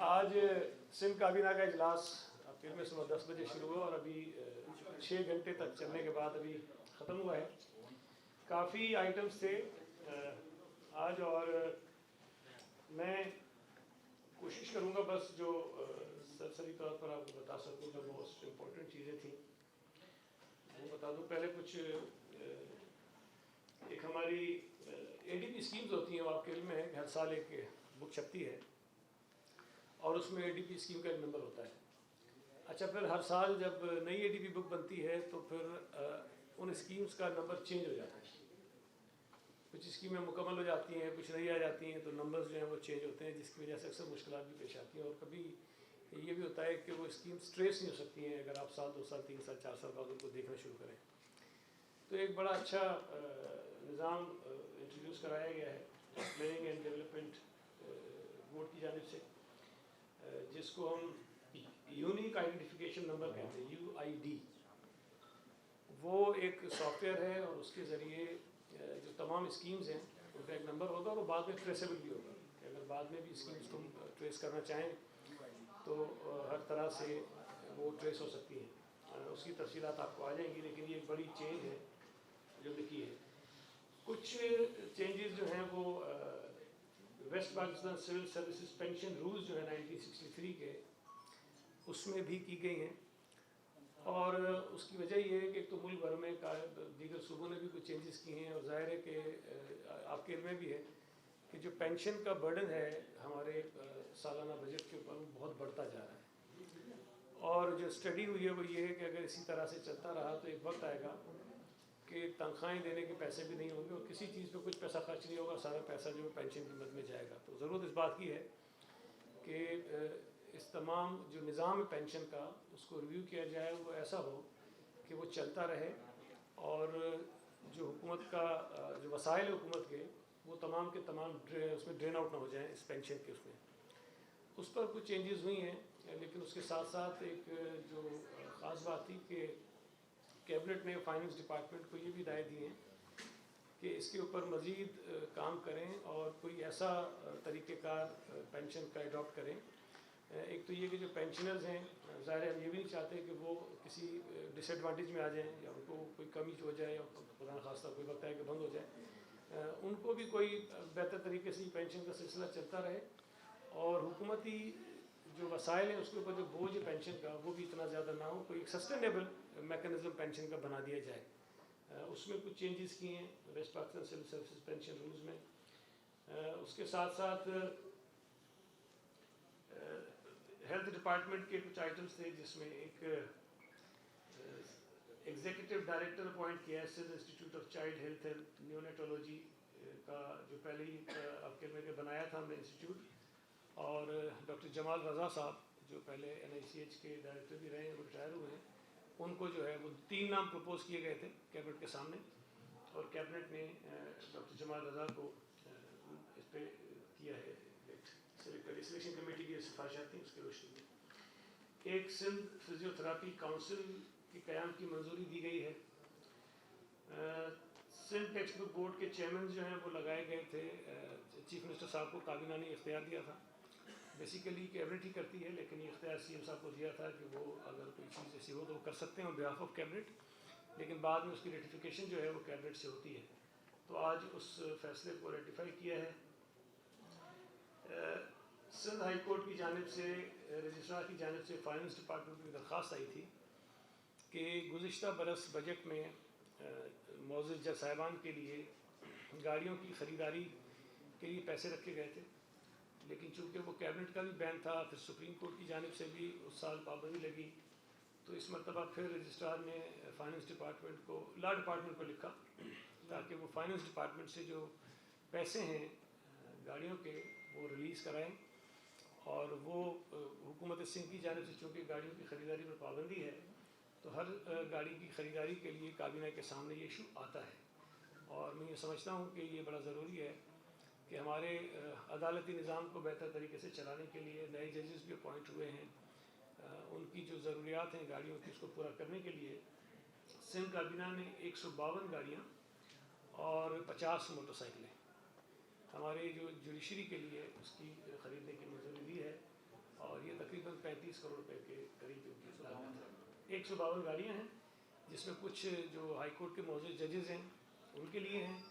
آج سندھ کابینہ کا اجلاس اپریل میں صبح 10 بجے شروع ہوا اور ابھی 6 گھنٹے تک چلنے کے بعد ابھی ختم ہوا ہے. کافی آئٹمس تھے آج اور میں کوشش کروں گا بس جو سرسری طور پر آپ کو بتا سکوں جو موسٹ امپورٹنٹ چیزیں تھیں وہ بتا دوں. پہلے کچھ ایک ہماری اے ڈی پی اسکیمز ہوتی ہیں، وہ آپ کے علم میں ہے کہ ہر سال ایک بک چھپتی ہے اور اس میں اے ڈی پی اسکیم کا ایک نمبر ہوتا ہے. اچھا، پھر ہر سال جب نئی اے ڈی پی بک بنتی ہے تو پھر ان اسکیمز کا نمبر چینج ہو جاتا ہے. کچھ اسکیمیں مکمل ہو جاتی ہیں، کچھ نئی آ جاتی ہیں، تو نمبرز جو ہیں وہ چینج ہوتے ہیں، جس کی وجہ سے اکثر مشکلات بھی پیش آتی ہیں. اور کبھی یہ بھی ہوتا ہے کہ وہ اسکیمز ٹریس نہیں ہو سکتی ہیں اگر آپ سال 2 سال 3 سال 4 سال بعد ان کو دیکھنا شروع کریں. تو ایک بڑا اچھا نظام انٹروڈیوس کرایا گیا ہے پلاننگ اینڈ ڈیولپمنٹ بورڈ کی جانب سے، جس کو ہم یونیک آئیڈینٹیفیکیشن نمبر کہتے ہیں، UID. وہ ایک سافٹ ویئر ہے اور اس کے ذریعے جو تمام اسکیمز ہیں ان کا ایک نمبر ہوگا اور وہ بعد میں ٹریسیبل بھی ہوگا کہ اگر بعد میں بھی اسکیمز تم ٹریس کرنا چاہیں تو ہر طرح سے وہ ٹریس ہو سکتی ہیں. اس کی تفصیلات آپ کو آ جائیں گی، لیکن یہ ایک بڑی چینج ہے جو لکھی ہے. کچھ چینجز جو ہیں وہ West Pakistan civil services pension rules جو ہے 1963 کے، اس میں بھی کی گئی ہیں. اور اس کی وجہ یہ ہے کہ ایک تو ملک بھر میں دیگر صوبوں نے بھی کچھ چینجز کی ہیں، اور ظاہر ہے کہ آپ کے علم میں بھی ہے کہ جو پینشن کا برڈن ہے ہمارے سالانہ بجٹ کے اوپر وہ بہت بڑھتا جا رہا ہے. اور جو اسٹڈی ہوئی ہے وہ یہ ہے کہ اگر اسی طرح سے چلتا رہا تو ایک وقت آئے گا کہ تنخواہیں دینے کے پیسے بھی نہیں ہوں گے اور کسی چیز پہ کچھ پیسہ خرچ نہیں ہوگا، سارا پیسہ جو ہے پینشن کی مد میں جائے گا. تو ضرورت اس بات کی ہے کہ اس تمام جو نظام ہے پینشن کا اس کو ریویو کیا جائے، وہ ایسا ہو کہ وہ چلتا رہے اور جو حکومت کا جو وسائل حکومت کے وہ تمام کے تمام اس میں ڈرین آؤٹ نہ ہو جائیں اس پینشن کے. اس پر کچھ چینجز ہوئی ہیں، لیکن اس کے ساتھ ساتھ ایک جو خاص بات تھی کہ کیبنٹ نے فائننس ڈپارٹمنٹ کو یہ بھی ہدایت دی ہیں کہ اس کے اوپر مزید کام کریں اور کوئی ایسا طریقہ کار پینشن کا اڈاپٹ کریں. ایک تو یہ کہ جو پینشنرز ہیں ظاہر ہے ہم یہ بھی نہیں چاہتے کہ وہ کسی ڈس ایڈوانٹیج میں آ جائیں یا ان کو کوئی کمی ہو جائے یا خدا نخواستہ کوئی وقت آئے کہ بند ہو جائے. ان کو بھی کوئی بہتر طریقے سے پینشن کا سلسلہ چلتا رہے اور حکومتی جو وسائل ہیں اس کے اوپر جو بوجھ ہے پینشن کا وہ بھی اتنا زیادہ نہ ہو. کوئی ایک سسٹینیبل میکانزم پینشن کا بنا دیا جائے. اس میں کچھ چینجز کیے ہیں West Pakistan civil services pension rules میں. اس کے ساتھ ساتھ ہیلتھ ڈپارٹمنٹ کے کچھ آئٹمس تھے جس میں ایک ایگزیکٹو ڈائریکٹر اپوائنٹ کیا ہے Sindh institute of child health and neonatology کا، جو پہلے ہی آپ کے میں بنایا تھا ہم نے انسٹیٹیوٹ. اور ڈاکٹر جمال رضا صاحب جو پہلے NICH کے ڈائریکٹر بھی رہے ہیں، وہ ریٹائر ہوئے ہیں، ان کو جو ہے وہ 3 نام پروپوز کیے گئے تھے کیبنٹ کے سامنے اور کیبنٹ نے ڈاکٹر جمال رضا کو اس پہ کیا ہے سلیکشن کمیٹی کی سفارشات تھیں اس کے روشنی میں. ایک سندھ فزیوتھراپی کاؤنسل کے قیام کی منظوری دی گئی ہے. سندھ ٹیکسٹ بک بورڈ کے چیئرمین جو ہیں وہ لگائے گئے تھے، چیف منسٹر صاحب کو کابینہ نے اختیار دیا تھا. بیسیکلی کیبنٹ ہی کرتی ہے لیکن یہ اختیار CM صاحب کو دیا تھا کہ وہ اگر کوئی چیز ایسی ہو تو وہ کر سکتے ہیں آن بہاف آف کیبنٹ، لیکن بعد میں اس کی ریٹیفیکیشن جو ہے وہ کیبنٹ سے ہوتی ہے. تو آج اس فیصلے کو ریٹیفائی کیا ہے. سندھ ہائی کورٹ کی جانب سے رجسٹرار کی جانب سے فائننس ڈپارٹمنٹ کی درخواست آئی تھی کہ گزشتہ برس بجٹ میں معزز جج صاحبان کے لیے گاڑیوں کی خریداری کے لیے پیسے رکھے گئے تھے، لیکن چونکہ وہ کیبنٹ کا بھی بین تھا، پھر سپریم کورٹ کی جانب سے بھی اس سال پابندی لگی، تو اس مرتبہ پھر رجسٹرار نے فائننس ڈپارٹمنٹ کو لا ڈپارٹمنٹ کو لکھا تاکہ وہ فائننس ڈپارٹمنٹ سے جو پیسے ہیں گاڑیوں کے وہ ریلیز کرائیں. اور وہ حکومت سندھ کی جانب سے چونکہ گاڑیوں کی خریداری پر پابندی ہے تو ہر گاڑی کی خریداری کے لیے کابینہ کے سامنے یہ ایشو آتا ہے. اور میں یہ سمجھتا ہوں کہ یہ بڑا ضروری ہے کہ ہمارے عدالتی نظام کو بہتر طریقے سے چلانے کے لیے نئے ججز بھی اپوائنٹ ہوئے ہیں، ان کی جو ضروریات ہیں گاڑیوں کی اس کو پورا کرنے کے لیے سندھ کابینہ نے 152 گاڑیاں اور 50 موٹر سائیکلیں ہمارے جو جوڈیشری کے لیے اس کی خریدنے کی منظوری دی ہے. 35 करोड़ रुपए के करीब उनकी लागत है। 152 गाड़ियाँ हैं, जिसमें कुछ जो हाई कोर्ट के मौजूद जजेज़ हैं उनके लिए हैं,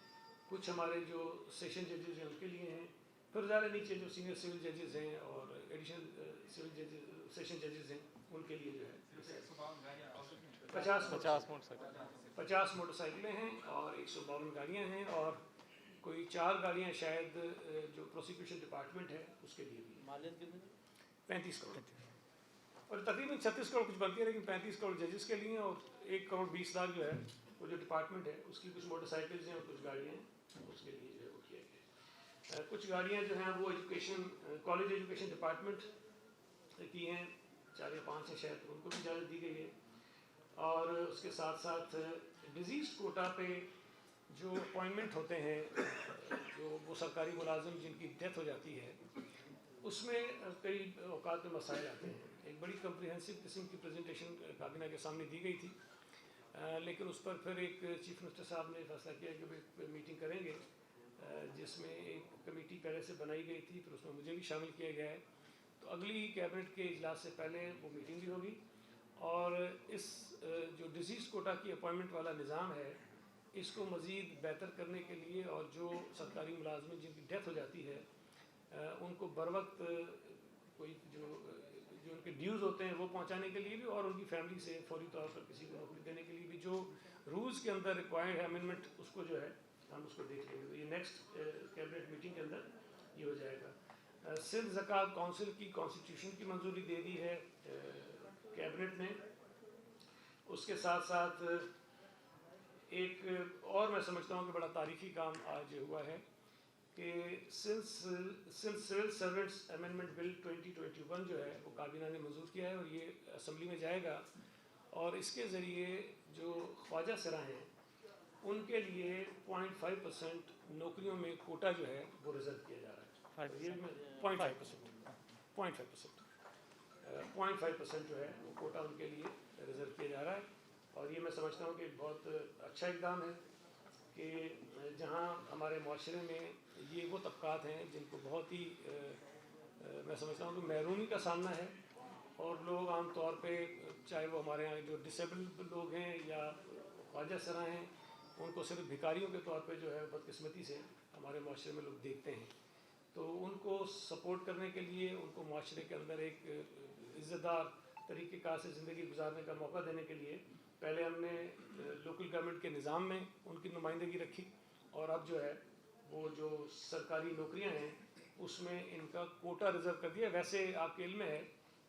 कुछ हमारे जो सेशन जजेज़ हैं उनके लिए हैं, फिर ज़्यादा नीचे जो सीनियर सिविल जजेज़ हैं और एडिशनल सिविल जजेज सेशन जजेज़ हैं उनके लिए जो है 50 मोटरसाइकिलें हैं और 152 गाड़ियाँ हैं, और कोई 4 गाड़ियाँ शायद जो प्रोसिक्यूशन डिपार्टमेंट है उसके लिए भी। मालियत कितने? 35 करोड़, और तकरीबन 36 करोड़ कुछ बनती है, लेकिन 35 करोड़ जजेस के लिए और 1 करोड़ 20 लाख जो है वो जो डिपार्टमेंट है उसकी कुछ मोटरसाइकिल्स हैं और कुछ गाड़ियाँ हैं उसके लिए जो है वो किया गया। कुछ गाड़ियाँ जो हैं वो एजुकेशन कॉलेज एजुकेशन डिपार्टमेंट की हैं, 4 या 5 हैं शायद, उनको भी इजाज़त दी गई है। और उसके साथ साथ डिजीज़ कोटा पे जो अपॉइंटमेंट होते हैं, जो वो सरकारी मुलाजिम जिनकी डेथ हो जाती है, उसमें कई औकात में मसाइल आते हैं। एक बड़ी कम्प्रिहेंसिव किस्म की प्रेजेंटेशन काबीना के सामने दी गई थी, लेकिन उस पर फिर एक चीफ मिनिस्टर साहब ने फैसला किया कि भाई मीटिंग करेंगे, जिसमें एक कमेटी पहले से बनाई गई थी, फिर उसमें मुझे भी शामिल किया गया है। तो अगली कैबिनेट के इजलास से पहले वो मीटिंग भी होगी, और इस जो डिजीज़ कोटा की अपॉइंटमेंट वाला निज़ाम है इसको मज़ीद बेहतर करने के लिए, और जो सरकारी मुलाजमिन जिनकी डेथ हो जाती है उनको बर वक्त कोई जो उनके ड्यूज़ होते हैं वो पहुंचाने के लिए भी, और उनकी फैमिली से फौरी तौर पर किसी को नौकरी देने के लिए भी जो रूल्स के अंदर रिक्वायर्ड है अमेंडमेंट, उसको जो है हम उसको देख लेंगे। तो ये नेक्स्ट कैबिनेट मीटिंग के अंदर ये हो जाएगा। सिंध ज़कात काउंसिल की कॉन्स्टिट्यूशन की मंजूरी दे दी है कैबिनेट ने। उसके साथ साथ एक और मैं समझता हूँ कि बड़ा तारीखी काम आज हुआ है कि सिविल सर्वेंट्स अमेंडमेंट बिल 2021 जो है वो काबीना ने मंजूर किया है, और ये असम्बली में जाएगा, और इसके ज़रिए जो ख्वाजा सरा हैं उनके लिए 0.5% नौकरियों में कोटा जो है वो रिजर्व किया जा रहा है। तो ये 0.5% जो है वो कोटा उनके लिए रिजर्व किया जा रहा है, और ये मैं समझता हूँ कि बहुत अच्छा इक़दाम है कि जहाँ हमारे माशरे में ये वो तबक़ात हैं जिनको बहुत ही मैं समझता हूँ कि महरूमी का सामना है, और लोग आम तौर पे चाहे वो हमारे यहाँ जो डिसेबल्ड लोग हैं या ख्वाजा सरा हैं, उनको सिर्फ भिखारियों के तौर पे जो है बदकिस्मती से हमारे माशरे में लोग देखते हैं। तो उनको सपोर्ट करने के लिए, उनको माशरे के अंदर एक इज़्ज़तदार तरीक़ेकार से ज़िंदगी गुजारने का मौका देने के लिए पहले हमने लोकल गवर्नमेंट के निज़ाम में उनकी नुमाइंदगी रखी, और अब जो है वो जो सरकारी नौकरियां हैं उसमें इनका कोटा रिज़र्व कर दिया। वैसे आपके इल्म में है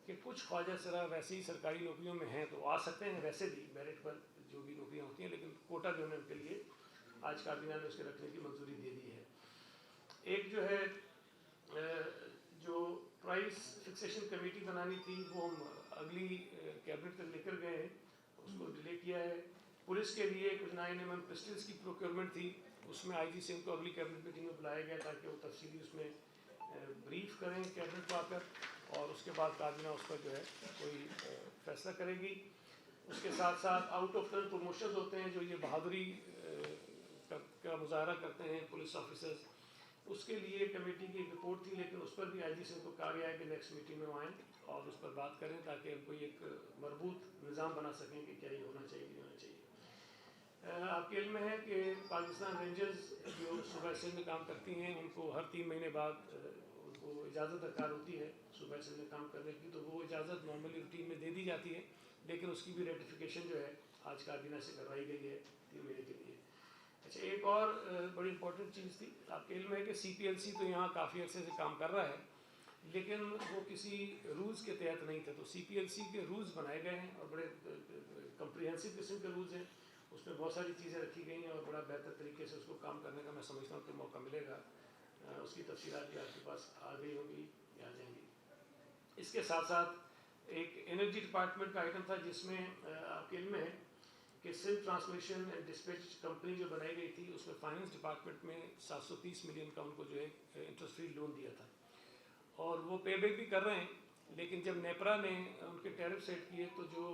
कि कुछ ख्वाजा सरा वैसे ही सरकारी नौकरियों में हैं तो आ सकते हैं वैसे भी मेरिट पर जो भी नौकरियां होती हैं, लेकिन कोटा जो है उनके लिए आज काबीना ने उसके रखने की मंजूरी दे दी है। एक जो है जो प्राइस फिक्सेशन कमेटी बनानी थी वो हम अगली कैबिनेट तक लेकर गए हैं, उसको डिले किया है। पुलिस के लिए कुछ 9mm पिस्टल्स की प्रोक्योरमेंट थी, उसमें आईजी सिंह को अगली कैबिनेट मीटिंग में बुलाया गया ताकि वो तफसीली उसमें ब्रीफ करें कैबिनेट को आकर, और उसके बाद काबीना उस पर जो है कोई फैसला करेगी। उसके साथ साथ आउट ऑफ टर्न प्रमोशन होते हैं जो ये बहादुरी का मुजाहरा करते हैं पुलिस ऑफिसर्स, उसके लिए कमेटी की एक रिपोर्ट थी, लेकिन उस पर भी आईजी सिंह को कहा गया है कि नेक्स्ट मीटिंग में आएँ और उस पर बात करें ताकि हम कोई एक मरबूत निज़ाम बना सकें कि क्या ये होना चाहिए नहीं होना चाहिए। आपके इल्म में है कि पाकिस्तान रेंजर्स जो सूबा सिंध में काम करती हैं उनको हर 3 महीने बाद उनको इजाज़त दरकार होती है सूबा सिंध में काम करने की, तो वो इजाज़त नॉर्मली रूटीन में दे दी जाती है, लेकिन उसकी भी रेटिफिकेशन जो है आज काबीना से करवाई गई है 3 महीने के लिए। अच्छा, एक और बड़ी इंपॉर्टेंट चीज़ थी, आपके इल्म है कि CPLC तो यहाँ काफ़ी अर्से से काम कर रहा है, लेकिन वो किसी रूल्स के तहत नहीं थे, तो CPLC के रूल्स बनाए गए हैं और बड़े कम्प्रिहेंसिव किस्म के रूल्स हैं, उसमें बहुत सारी चीज़ें रखी गई हैं और बड़ा बेहतर तरीके से उसको काम करने का मैं समझता हूँ कि मौका मिलेगा। उसकी तफसीलात भी आपके पास आ गई होगी या आ जाएंगी। इसके साथ साथ एक एनर्जी डिपार्टमेंट का आइटम था जिसमें आपके इल्म है कि Sindh transmission and dispatch company जो बनाई गई थी उसमें फाइनेंस डिपार्टमेंट में 730 मिलियन का उनको जो है इंटरेस्ट फ्री लोन दिया था, और वो पे बैक भी कर रहे हैं, लेकिन जब नेपरा ने उनके टैरिफ सेट किए तो जो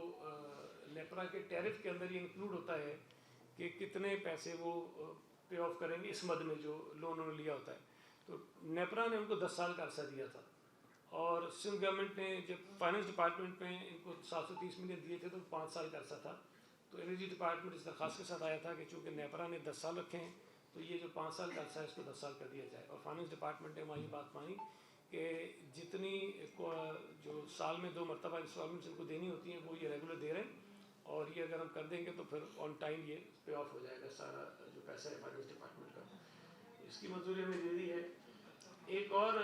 नेपरा के टैरिफ के अंदर ये इंक्लूड होता है कि कितने पैसे वो पे ऑफ करेंगे इस मद में जो लोन उन्होंने लिया होता है, तो नेपरा ने उनको 10 साल का अर्सा दिया था اور سندھ گورنمنٹ نے جب فائنانس ڈپارٹمنٹ میں ان کو 730 ملین دیے تھے تو 5 سال کا عرصہ تھا، تو انرجی ڈپارٹمنٹ اس درخواست کے ساتھ آیا تھا کہ چونکہ نیپرا نے 10 سال رکھے ہیں تو یہ جو 5 سال کا عرصہ ہے اس کو 10 سال کر دیا جائے، اور فائنانس ڈپارٹمنٹ نے وہاں یہ بات مانی کہ جتنی جو سال میں 2 مرتبہ انسٹالمنٹس ان کو دینی ہوتی ہیں وہ یہ ریگولر دے رہے ہیں، اور یہ اگر ہم کر دیں گے تو پھر آن ٹائم یہ پے آف ہو جائے گا سارا جو پیسہ ہے فائنانس ڈپارٹمنٹ کا، اس کی منظوری ہمیں دے دی ہے۔ ایک اور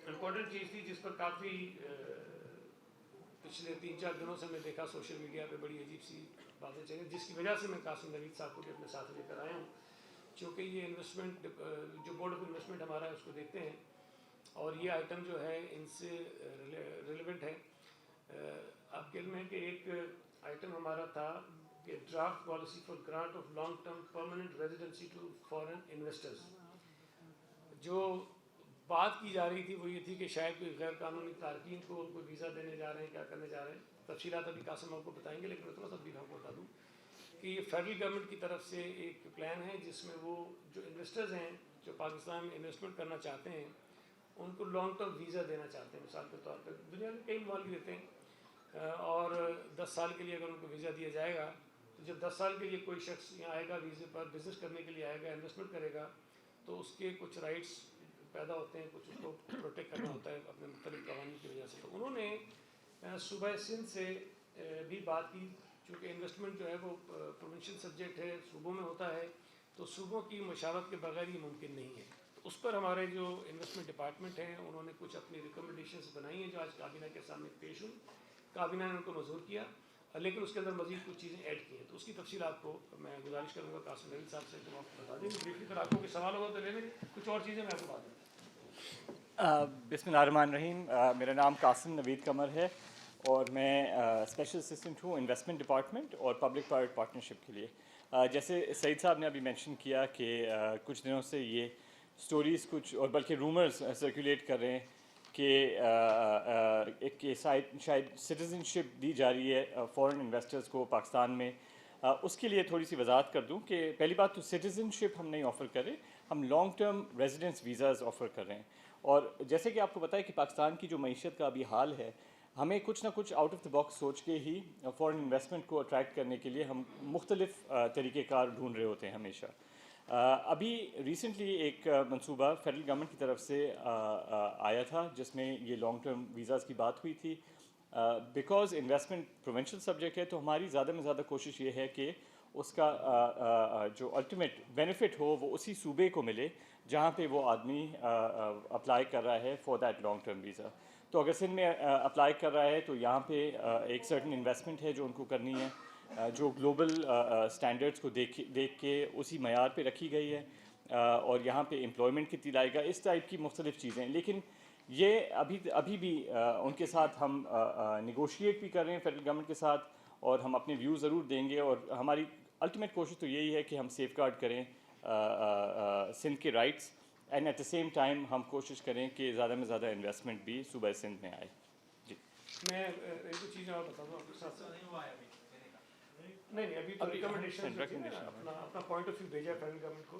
امپورٹنٹ چیز تھی جس پر کافی پچھلے 3-4 دنوں سے میں دیکھا سوشل میڈیا پہ بڑی عجیب سی باتیں چلیں، جس کی وجہ سے میں قاسم نوید صاحب کو بھی اپنے ساتھ لے کر آیا ہوں، چونکہ یہ انویسٹمنٹ جو بورڈ آف انویسٹمنٹ ہمارا ہے اس کو دیکھتے ہیں، اور یہ آئٹم جو ہے ان سے ریلیونٹ ہے۔ آپ کے علم ہے کہ ایک آئٹم ہمارا تھا کہ draft policy for grant of long term permanent residency to foreign investors, جو بات کی جا رہی تھی وہ یہ تھی کہ شاید کوئی غیر قانونی تارکین کو ان کو ویزا دینے جا رہے ہیں، کیا کرنے جا رہے ہیں، تفصیلات ابھی قاسم آپ کو بتائیں گے، لیکن اتنا سا بھی آپ کو بتا دوں کہ یہ فیڈرل گورنمنٹ کی طرف سے ایک پلان ہے جس میں وہ جو انویسٹرز ہیں جو پاکستان میں انویسٹمنٹ کرنا چاہتے ہیں ان کو لانگ ٹرم ویزا دینا چاہتے ہیں، مثال کے طور پہ دنیا میں کئی ممالک دیتے ہیں، اور 10 سال کے لیے اگر ان کو ویزا دیا جائے گا تو جب 10 سال کے لیے کوئی شخص یہاں آئے گا ویزے پر بزنس کرنے کے لیے آئے گا، انویسٹمنٹ کرے گا، تو اس کے کچھ رائٹس پیدا ہوتے ہیں، کچھ اس کو پروٹیکٹ کرنا ہوتا ہے اپنے مختلف قوانین کی وجہ سے۔ تو انہوں نے صوبہ سندھ سے بھی بات کی، چونکہ انویسٹمنٹ جو ہے وہ پروونشل سبجیکٹ ہے، صوبوں میں ہوتا ہے، تو صوبوں کی مشاورت کے بغیر یہ ممکن نہیں ہے۔ تو اس پر ہمارے جو انویسٹمنٹ ڈپارٹمنٹ ہیں انہوں نے کچھ اپنی ریکمنڈیشنز بنائی ہیں جو آج کابینہ کے سامنے پیش ہوئی، کابینہ نے ان کو منظور کیا، لیکن اس کے اندر مزید کچھ چیزیں ایڈ کی ہیں، تو اس کی تفصیل آپ کو میں گزارش کروں گا قاسم نوید صاحب سے کہ وہ آپ کو بتا دیں گے بریفلی، پھر آپ کو کوئی سوال ہوگا تو لے لیں گے، کچھ اور چیزیں میں آپ کو بتا دوں۔ بسم اللہ الرحمن الرحیم، میرا نام قاسم نوید قمر ہے اور میں اسپیشل اسسٹنٹ ہوں انویسٹمنٹ ڈپارٹمنٹ اور پبلک پرائیویٹ پارٹنرشپ کے لیے۔ جیسے سعید صاحب نے ابھی مینشن کیا کہ کچھ دنوں سے یہ سٹوریز کچھ اور بلکہ رومرز سرکولیٹ کر رہے ہیں کہ ایک شاید سٹیزنشپ دی جا رہی ہے فورن انویسٹرز کو پاکستان میں۔ اس کے لیے تھوڑی سی وضاحت کر دوں کہ پہلی بات تو سٹیزنشپ ہم نہیں آفر کر رہے، ہم long term residence visas offer کر رہے ہیں، اور جیسے کہ آپ کو پتہ ہے کہ پاکستان کی جو معیشت کا ابھی حال ہے، ہمیں کچھ نہ کچھ آؤٹ آف دا باکس سوچ کے ہی فورن انویسٹمنٹ کو اٹریکٹ کرنے کے لیے ہم مختلف طریقہ کار ڈھونڈ رہے ہوتے ہیں ہمیشہ۔ ابھی ریسنٹلی ایک منصوبہ فیڈرل گورنمنٹ کی طرف سے آیا تھا جس میں یہ لانگ ٹرم ویزاز کی بات ہوئی تھی۔ بیکاز انویسٹمنٹ پروونشل سبجیکٹ ہے تو ہماری زیادہ میں زیادہ کوشش یہ ہے کہ اس کا جو الٹیمیٹ بینیفٹ ہو وہ اسی صوبے کو ملے جہاں پہ وہ آدمی اپلائی کر رہا ہے for that long term visa. تو اگر سندھ میں اپلائی کر رہا ہے تو یہاں پہ ایک سرٹن انویسٹمنٹ ہے جو ان کو کرنی ہے، جو گلوبل اسٹینڈرڈس کو دیکھ کے اسی معیار پہ رکھی گئی ہے، اور یہاں پہ امپلائمنٹ کتنی لائے گا، اس ٹائپ کی مختلف چیزیں۔ لیکن یہ ابھی بھی ان کے ساتھ ہم نیگوشیٹ بھی کر رہے ہیں فیڈرل گورنمنٹ کے ساتھ، اور ہم اپنے ویو ضرور دیں گے، اور ہماری الٹیمیٹ کوشش تو یہی ہے کہ ہم سیف گارڈ کریں سندھ کے rights, and at the same time ہم کوشش کریں کہ زیادہ میں زیادہ انویسٹمنٹ بھی صوبہ سندھ میں آئے۔ جی میں ایک دو چیزیں اور بتا دوں آپ کے ساتھ ساتھ، نہیں ابھی تو ریکمنڈیشن اپنا پوائنٹ آف ویو بھیجا ہے فیڈرل گورنمنٹ کو،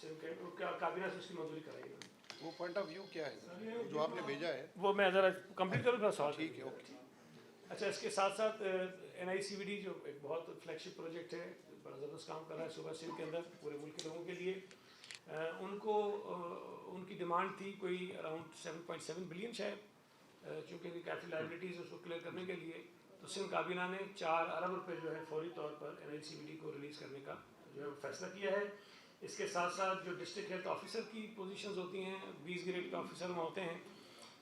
سندھ کے کابینہ سے اس کی منظوری کرائی ہے۔ وہ پوائنٹ آف ویو کیا ہے جو آپ نے بھیجا ہے؟ وہ میں ذرا کمپلیٹ کروں تھا سوال۔ ٹھیک ہے، اوکے۔ اچھا، اس کے ساتھ ساتھ NICVD جو ایک بہت فلیگ شپ پروجیکٹ ہے، بڑا زبردست کام کر رہا ہے صوبہ سندھ کے اندر پورے ملک کے لوگوں کے لیے، ان کو ان کی ڈیمانڈ تھی کوئی اراؤنڈ 7.7 بلین شاید، چونکہ ان کی کیپٹل لائبلٹیز اس کو کلیئر کرنے کے لیے، تو سندھ کابینہ نے 4 ارب روپے جو ہے فوری طور پر NICVD کو ریلیز کرنے کا جو ہے فیصلہ کیا ہے۔ اس کے ساتھ ساتھ جو ڈسٹرکٹ ہیلتھ آفیسر کی پوزیشنز ہوتی ہیں، 20 گریڈ کے آفیسر وہاں ہوتے ہیں،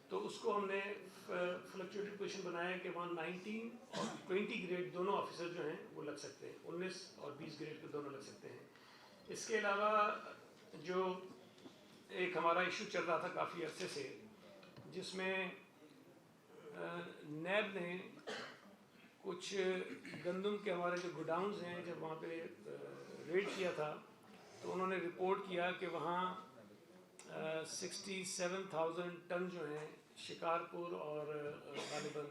تو اس کو ہم نے فلکچویٹڈ پوزیشن بنایا ہے کہ وہاں 19 اور 20 گریڈ دونوں آفیسر جو ہیں وہ لگ سکتے ہیں، 19 اور 20 گریڈ کے دونوں لگ سکتے ہیں۔ اس کے علاوہ جو ایک ہمارا ایشو چل رہا تھا کافی عرصے سے، جس میں نیب نے کچھ گندم کے ہمارے جو گوڈاؤنز ہیں جب وہاں پہ ریڈ کیا تھا تو انہوں نے رپورٹ کیا کہ وہاں 67,000 ٹن جو ہیں شکارپور اور غالباً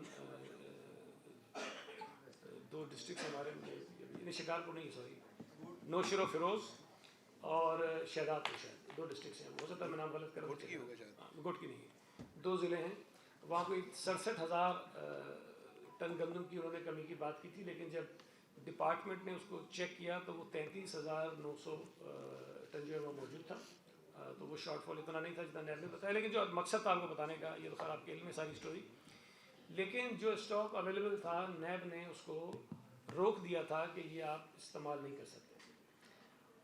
2 ڈسٹرکٹس ہمارے، یعنی شکارپور نہیں، سوری، نوشہر و فیروز اور شہداد پور، شاید 2 ڈسٹرکٹس ہیں، ہو سکتا ہے میں نام غلط کر رہا ہوں، گٹکی ہوگا شاید، گٹکی نہیں ہے، 2 ضلع ہیں، वहाँ कोई 67,000 टन गंदम की उन्होंने कमी की बात की थी, लेकिन जब डिपार्टमेंट ने उसको चेक किया तो वो 33,900 टन जो है वो मौजूद था। तो वो शॉर्टफॉल इतना नहीं था जितना नैब ने बताया, लेकिन जो मकसद था आपको बताने का, ये तो खैर आपके लिए सारी स्टोरी, लेकिन जो स्टॉक अवेलेबल था नैब ने उसको रोक दिया था कि ये आप इस्तेमाल नहीं कर सकते।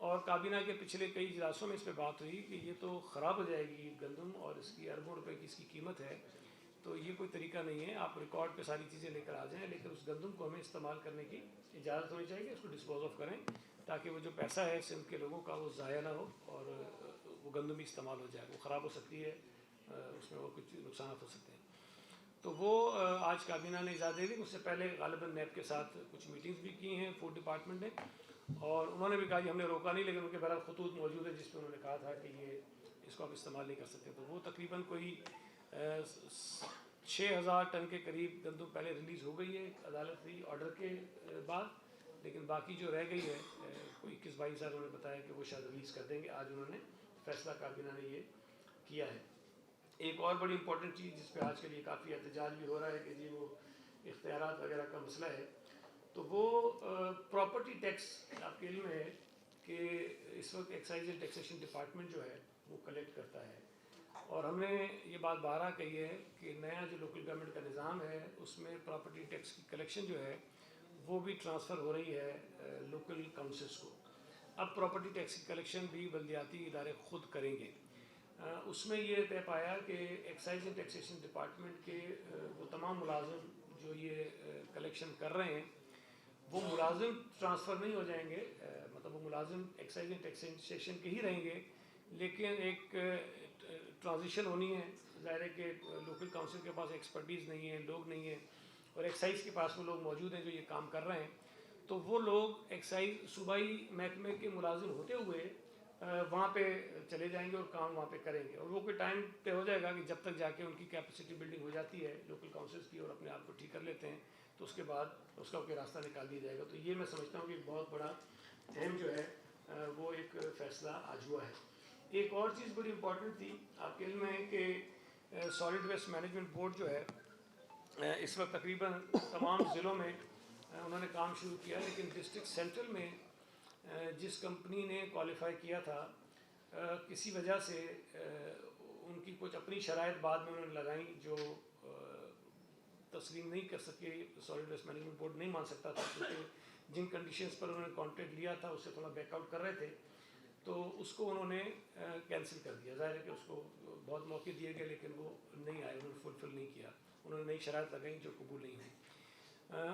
और काबीना के पिछले कई इजलासों में इस पर बात हुई कि ये तो ख़राब हो जाएगी गंदम और इसकी अरबों रुपए की इसकी कीमत है, तो ये कोई तरीका नहीं है, आप रिकॉर्ड पे सारी चीज़ें लेकर आ जाएं, लेकिन उस गंदम को हमें इस्तेमाल करने की इजाज़त होनी चाहिए, उसको डिस्पोज ऑफ करें ताकि वो जो पैसा है सिंध के लोगों का वो ज़ाया ना हो और वो गंदम भी इस्तेमाल हो जाए। वो ख़राब हो सकती है, उसमें और कुछ नुकसान हो सकते हैं। तो वो आज काबीना ने इजाज़त दे दी। उससे पहले गालिबन नैब के साथ कुछ मीटिंग्स भी की हैं फूड डिपार्टमेंट ने, और उन्होंने भी कहा कि हमने रोका नहीं, लेकिन उनके बहरहाल खतूत मौजूद है जिस पर उन्होंने कहा था कि ये इसको आप इस्तेमाल नहीं कर सकते। तो वो तकरीबन कोई 6,000 टन के करीब गंदम पहले रिलीज़ हो गई है अदालती ऑर्डर के बाद, लेकिन बाकी जो रह गई है कोई 21-22 साल उन्होंने बताया कि वो शायद रिलीज़ कर देंगे। आज उन्होंने फैसला काबीना ने ये किया है। एक और बड़ी इंपॉर्टेंट चीज़ जिस पर आज के लिए काफ़ी एहतजाज भी हो रहा है कि जी वो इख्तियारात वगैरह का मसला है, तो वो प्रॉपर्टी टैक्स आपके इल्म है कि इस वक्त एक्साइज एंड टैक्सेशन डिपार्टमेंट जो है वो कलेक्ट करता है, और हमने ये बात बारहा कही है कि नया जो लोकल गवर्नमेंट का निज़ाम है उसमें प्रॉपर्टी टैक्स की कलेक्शन जो है वो भी ट्रांसफ़र हो रही है लोकल काउंसिल्स को। अब प्रॉपर्टी टैक्स की कलेक्शन भी बल्दियाती इदारे ख़ुद करेंगे। उसमें ये तय पाया कि एक्साइज एंड टैक्सेशन डिपार्टमेंट के वो तमाम मुलाजिम जो ये कलेक्शन कर रहे हैं वो मुलाजिम ट्रांसफ़र नहीं हो जाएंगे, मतलब वो मुलाजिम एक्साइज एंड टैक्सेशन के ही रहेंगे, लेकिन एक ट्रांजिशन होनी है। ज़ाहिर है कि लोकल काउंसिल के पास एक्सपर्टीज़ नहीं है, लोग नहीं है, और एक्साइज के पास वो लोग मौजूद हैं जो ये काम कर रहे हैं, तो वो लोग एक्साइज सूबाई महकमे के मुलाजिम होते हुए वहाँ पे चले जाएंगे और काम वहाँ पे करेंगे, और वो कोई टाइम पे हो जाएगा कि जब तक जाके उनकी कैपेसिटी बिल्डिंग हो जाती है लोकल काउंसिल्स की और अपने आप को ठीक कर लेते हैं, तो उसके बाद उसका कोई रास्ता निकाल दिया जाएगा। तो ये मैं समझता हूँ कि बहुत बड़ा अहम जो है वो एक फ़ैसला आज हुआ है। एक और चीज़ बड़ी इंपॉर्टेंट थी, आपके इल्म है कि सॉलिड वेस्ट मैनेजमेंट बोर्ड जो है इस वक्त तकरीबन तमाम ज़िलों में उन्होंने काम शुरू किया, लेकिन डिस्ट्रिक्ट सेंट्रल में जिस कंपनी ने क्वालिफाई किया था किसी वजह से उनकी कुछ अपनी शराइत बाद में उन्होंने लगाई जो तस्लीम नहीं कर सके, सॉलिड वेस्ट मैनेजमेंट बोर्ड नहीं मान सकता था, क्योंकि जिन कंडीशंस पर उन्होंने कॉन्ट्रैक्ट लिया था उससे थोड़ा बैकआउट कर रहे थे, तो उसको उन्होंने कैंसिल कर दिया। ज़ाहिर है कि उसको बहुत मौके दिए गए लेकिन वो नहीं आए, उन्होंने फुलफिल नहीं किया, उन्होंने नई शराइत लगाई जो कबूल नहीं हुई।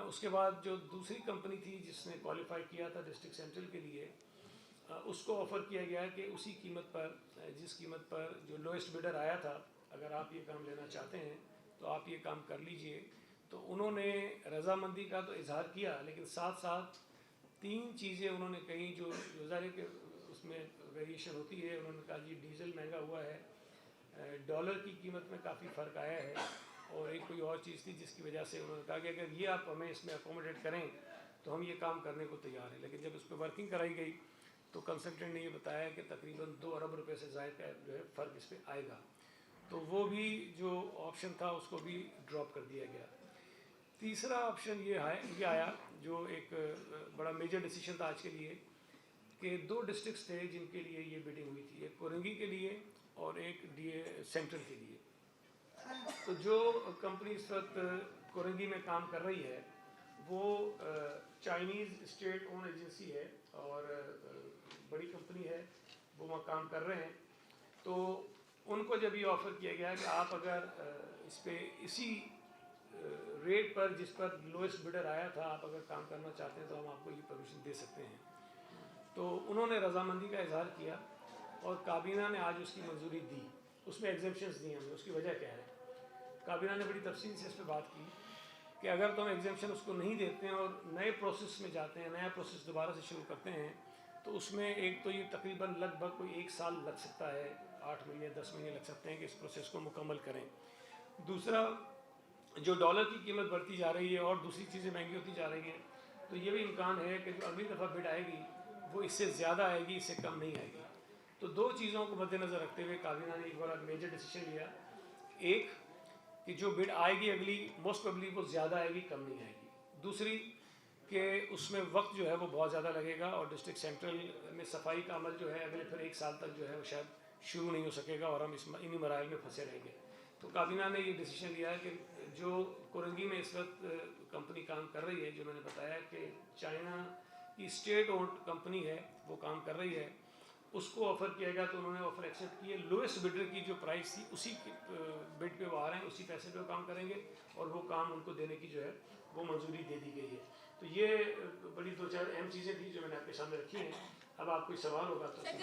उसके बाद जो दूसरी कंपनी थी जिसने क्वालिफाई किया था डिस्ट्रिक्ट सेंट्रल के लिए, उसको ऑफ़र किया गया कि उसी कीमत पर, जिस कीमत पर जो लोएस्ट बिडर आया था, अगर आप ये काम लेना चाहते हैं तो आप ये काम कर लीजिए। तो उन्होंने रज़ामंदी का तो इजहार किया, लेकिन साथ साथ 3 चीज़ें उन्होंने कही जो ज़ाहिर के उसमें वेरिएशन होती है। उन्होंने कहा जी डीज़ल महंगा हुआ है, डॉलर की कीमत में काफ़ी फ़र्क आया है, और एक कोई और चीज़ थी जिसकी वजह से उन्होंने कहा कि अगर ये आप हमें इसमें अकोमोडेट करें तो हम ये काम करने को तैयार हैं। लेकिन जब उस पर वर्किंग कराई गई तो कंसल्टेंट ने ये बताया कि तकरीबन 2 अरब रुपए से ज़ायद का जो है फ़र्क इस पर आएगा, तो वो भी जो ऑप्शन था उसको भी ड्रॉप कर दिया गया। तीसरा ऑप्शन ये आया जो एक बड़ा मेजर डिसीजन था आज के लिए, कि 2 डिस्ट्रिक्ट्स थे जिनके लिए ये बिडिंग हुई थी, एक कोरंगी के लिए और एक सेंट्रल के लिए। तो जो कंपनी इस वक्त कोरंगी में काम कर रही है वो चाइनीज़ स्टेट ओन एजेंसी है और बड़ी कंपनी है, वो वहाँ काम कर रहे हैं। तो उनको जब ये ऑफ़र किया गया कि आप अगर इस पर इसी रेट पर जिस पर लोएस्ट बिडर आया था आप अगर काम करना चाहते हैं तो हम आपको ये परमिशन दे सकते हैं, तो उन्होंने रज़ामंदी का इजहार किया और काबीना ने आज उसकी मंजूरी दी। उसमें एग्जेम्पशंस दी हमने, उसकी वजह क्या है, काबीना ने बड़ी तफसील से इस पर बात की कि अगर तो हम एग्जेम्पशन उसको नहीं देते हैं और नए प्रोसेस में जाते हैं, नया प्रोसेस दोबारा से शुरू करते हैं, तो उसमें एक तो ये तकरीबन लगभग कोई 1 साल लग सकता है, 8 महीने 10 महीने लग सकते हैं कि इस प्रोसेस को मुकम्मल करें। दूसरा, जो डॉलर की कीमत बढ़ती जा रही है और दूसरी चीज़ें महंगी होती जा रही हैं, तो ये भी इम्कान है कि जो अगली दफ़ा बिड आएगी वो इससे ज़्यादा आएगी, इससे कम नहीं आएगी। तो 2 चीज़ों को मद्देनज़र रखते हुए काबीना ने एक बड़ा मेजर डिसीजन लिया। एक कि जो बिड आएगी अगली मोस्ट प्रोबेबली वो ज़्यादा आएगी, कम नहीं आएगी। दूसरी कि उसमें वक्त जो है वो बहुत ज़्यादा लगेगा और डिस्ट्रिक्ट सेंट्रल में सफाई का अमल जो है अगले फिर 1 साल तक जो है वो शायद शुरू नहीं हो सकेगा और हम इन्हीं मराइल में फंसे रहेंगे। तो काबीना ने ये डिसीजन लिया है कि जो कोरंगी में इस वक्त कंपनी काम कर रही है, जो मैंने बताया कि चाइना की स्टेट ओन्ड कंपनी है, वो काम कर रही है, उसको ऑफ़र किया गया तो उन्होंने ऑफ़र एक्सेप्ट किए। लोएस्ट बिडर की जो प्राइस थी उसी बिड पे वो आ रहे हैं, उसी पैसे पे वो काम करेंगे और वो काम उनको देने की जो है वो मंजूरी दे दी गई है। तो ये बड़ी 2-4 अहम चीज़ें थी जो मैंने आपके सामने रखी हैं। अब आप कोई सवाल होगा तो एक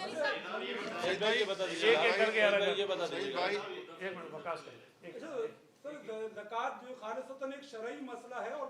एक करके एक मिनट वकास करें। सर ज़कात जो खालिसतन एक शरई मसला है और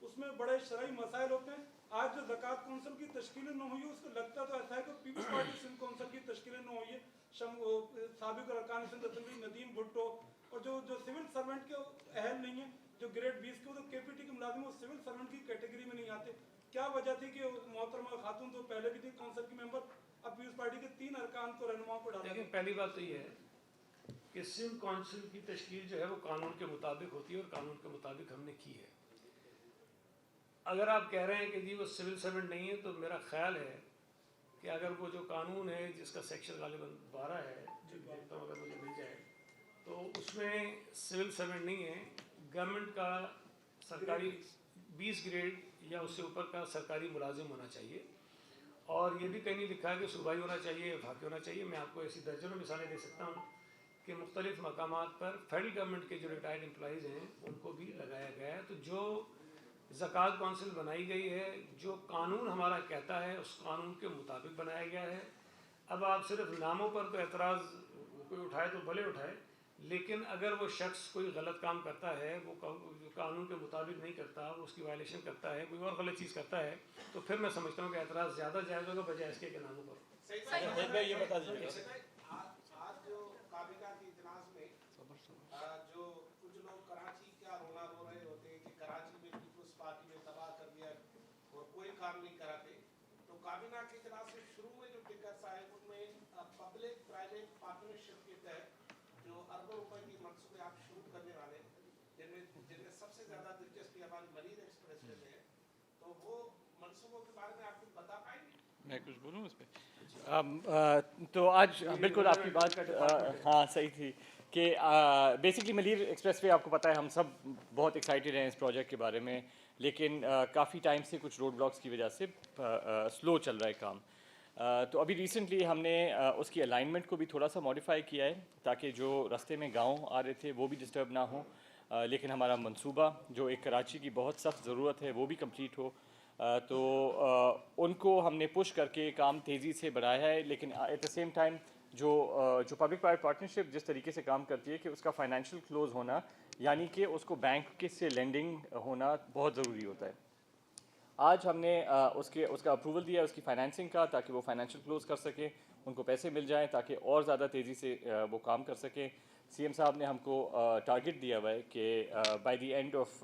उसमें बड़े शरई मसाइल होते हैं। आज जो ज़कात कौंसिल की तश्कील न हुई, उसको लगता तो ऐसा है कि पीपल्स पार्टी सिंध कौंसिल की तश्कील न हुई है। साबिक अरकान सिंध असेंबली नदीम भुट्टो और जो सिविल सर्वेंट के अहल नहीं है, जो ग्रेड 20 के, वो तो केपीटी के मुलाजिम वो सिविल सर्वेंट की कैटेगरी में नहीं आते। क्या वजह थी कि मोहतरमा खातून तो पहले भी थी कौंसिल की मेंबर, अब पीपल्स पार्टी के 3 अरकान को रहनुमाओं को डाला? लेकिन पहली बात तो ये है कि सिंध कौंसिल की तश्कील जो है वो कानून के मुताबिक होती है और कानून के मुताबिक हमने की है। अगर आप कह रहे हैं कि जी वो सिविल सर्वेंट नहीं है, तो मेरा ख्याल है कि अगर वो जो कानून है जिसका सेक्शन गालिबन 12 है, जो देखता हूँ अगर मुझे मिल जाए, तो उसमें सिविल सर्वेंट नहीं है, गवर्नमेंट का सरकारी 20 ग्रेड या उससे ऊपर का सरकारी मुलाजिम होना चाहिए। और ये भी कहीं नहीं लिखा है कि सूबाई होना चाहिए, वफाकी होना चाहिए। मैं आपको ऐसी दर्जनों मिसालें दे सकता हूँ कि मुख्तलिफ मकामात पर फेडरल गवर्नमेंट के जो रिटायर्ड एम्प्लॉइज़ हैं उनको भी लगाया गया है। तो जो ज़कात कौंसिल बनाई गई है, जो कानून हमारा कहता है, उस कानून के मुताबिक बनाया गया है। अब आप सिर्फ नामों पर तो एतराज़ कोई उठाए तो भले उठाए, लेकिन अगर वो शख्स कोई गलत काम करता है, वो कानून के मुताबिक नहीं करता, वो उसकी वायलेशन करता है, कोई और गलत चीज़ करता है, तो फिर मैं समझता हूँ कि एतराज़ ज़्यादा जायज़ होगा बजाय इसके के नामों पर। ये बता दीजिए आज जो काबीना के इजलास में जो कुछ लोग कराची का रोना रो रहे होते हैं कि कराची में पीपल्स पार्टी ने तबाह कर दिया और कोई काम नहीं कराते, तो काबीना के इजलास से शुरू में जो टिकट्स आए उनमें पब्लिक प्राइवेट पार्टनरशिप के तहत जो अरबों रुपए की मंसूबे आप शुरू करने वाले, जिनमें सबसे ज़्यादा दिलचस्पी हमारी मरीज एक्सप्रेस में है, तो वो मंसूबों के बारे में आप कुछ बता पाएंगे? मैं कुछ बोलूँ उस पर? तो आज बिल्कुल आपकी बात हाँ सही थी कि बेसिकली मलीर एक्सप्रेस वे आपको पता है हम सब बहुत एक्साइटेड हैं इस प्रोजेक्ट के बारे में, लेकिन काफ़ी टाइम से कुछ रोड ब्लॉक्स की वजह से स्लो चल रहा है काम। तो अभी रिसेंटली हमने उसकी अलाइनमेंट को भी थोड़ा सा मॉडिफाई किया है ताकि जो रास्ते में गांव आ रहे थे वो भी डिस्टर्ब ना हो, लेकिन हमारा मंसूबा जो एक कराची की बहुत सख्त ज़रूरत है वो भी कंप्लीट हो। तो उनको हमने पुश करके काम तेज़ी से बढ़ाया है, लेकिन एट द सेम टाइम जो पब्लिक प्राइवेट पार्टनरशिप जिस तरीके से काम करती है कि उसका फाइनेंशियल क्लोज होना, यानी कि उसको बैंक के से लेंडिंग होना बहुत ज़रूरी होता है। आज हमने उसका अप्रूवल दिया है उसकी फाइनेंसिंग का, ताकि वो फाइनेंशियल क्लोज कर सके, उनको पैसे मिल जाएं ताकि और ज़्यादा तेज़ी से वो काम कर सकें। सीएम साहब ने हमको टारगेट दिया हुआ है कि by the end of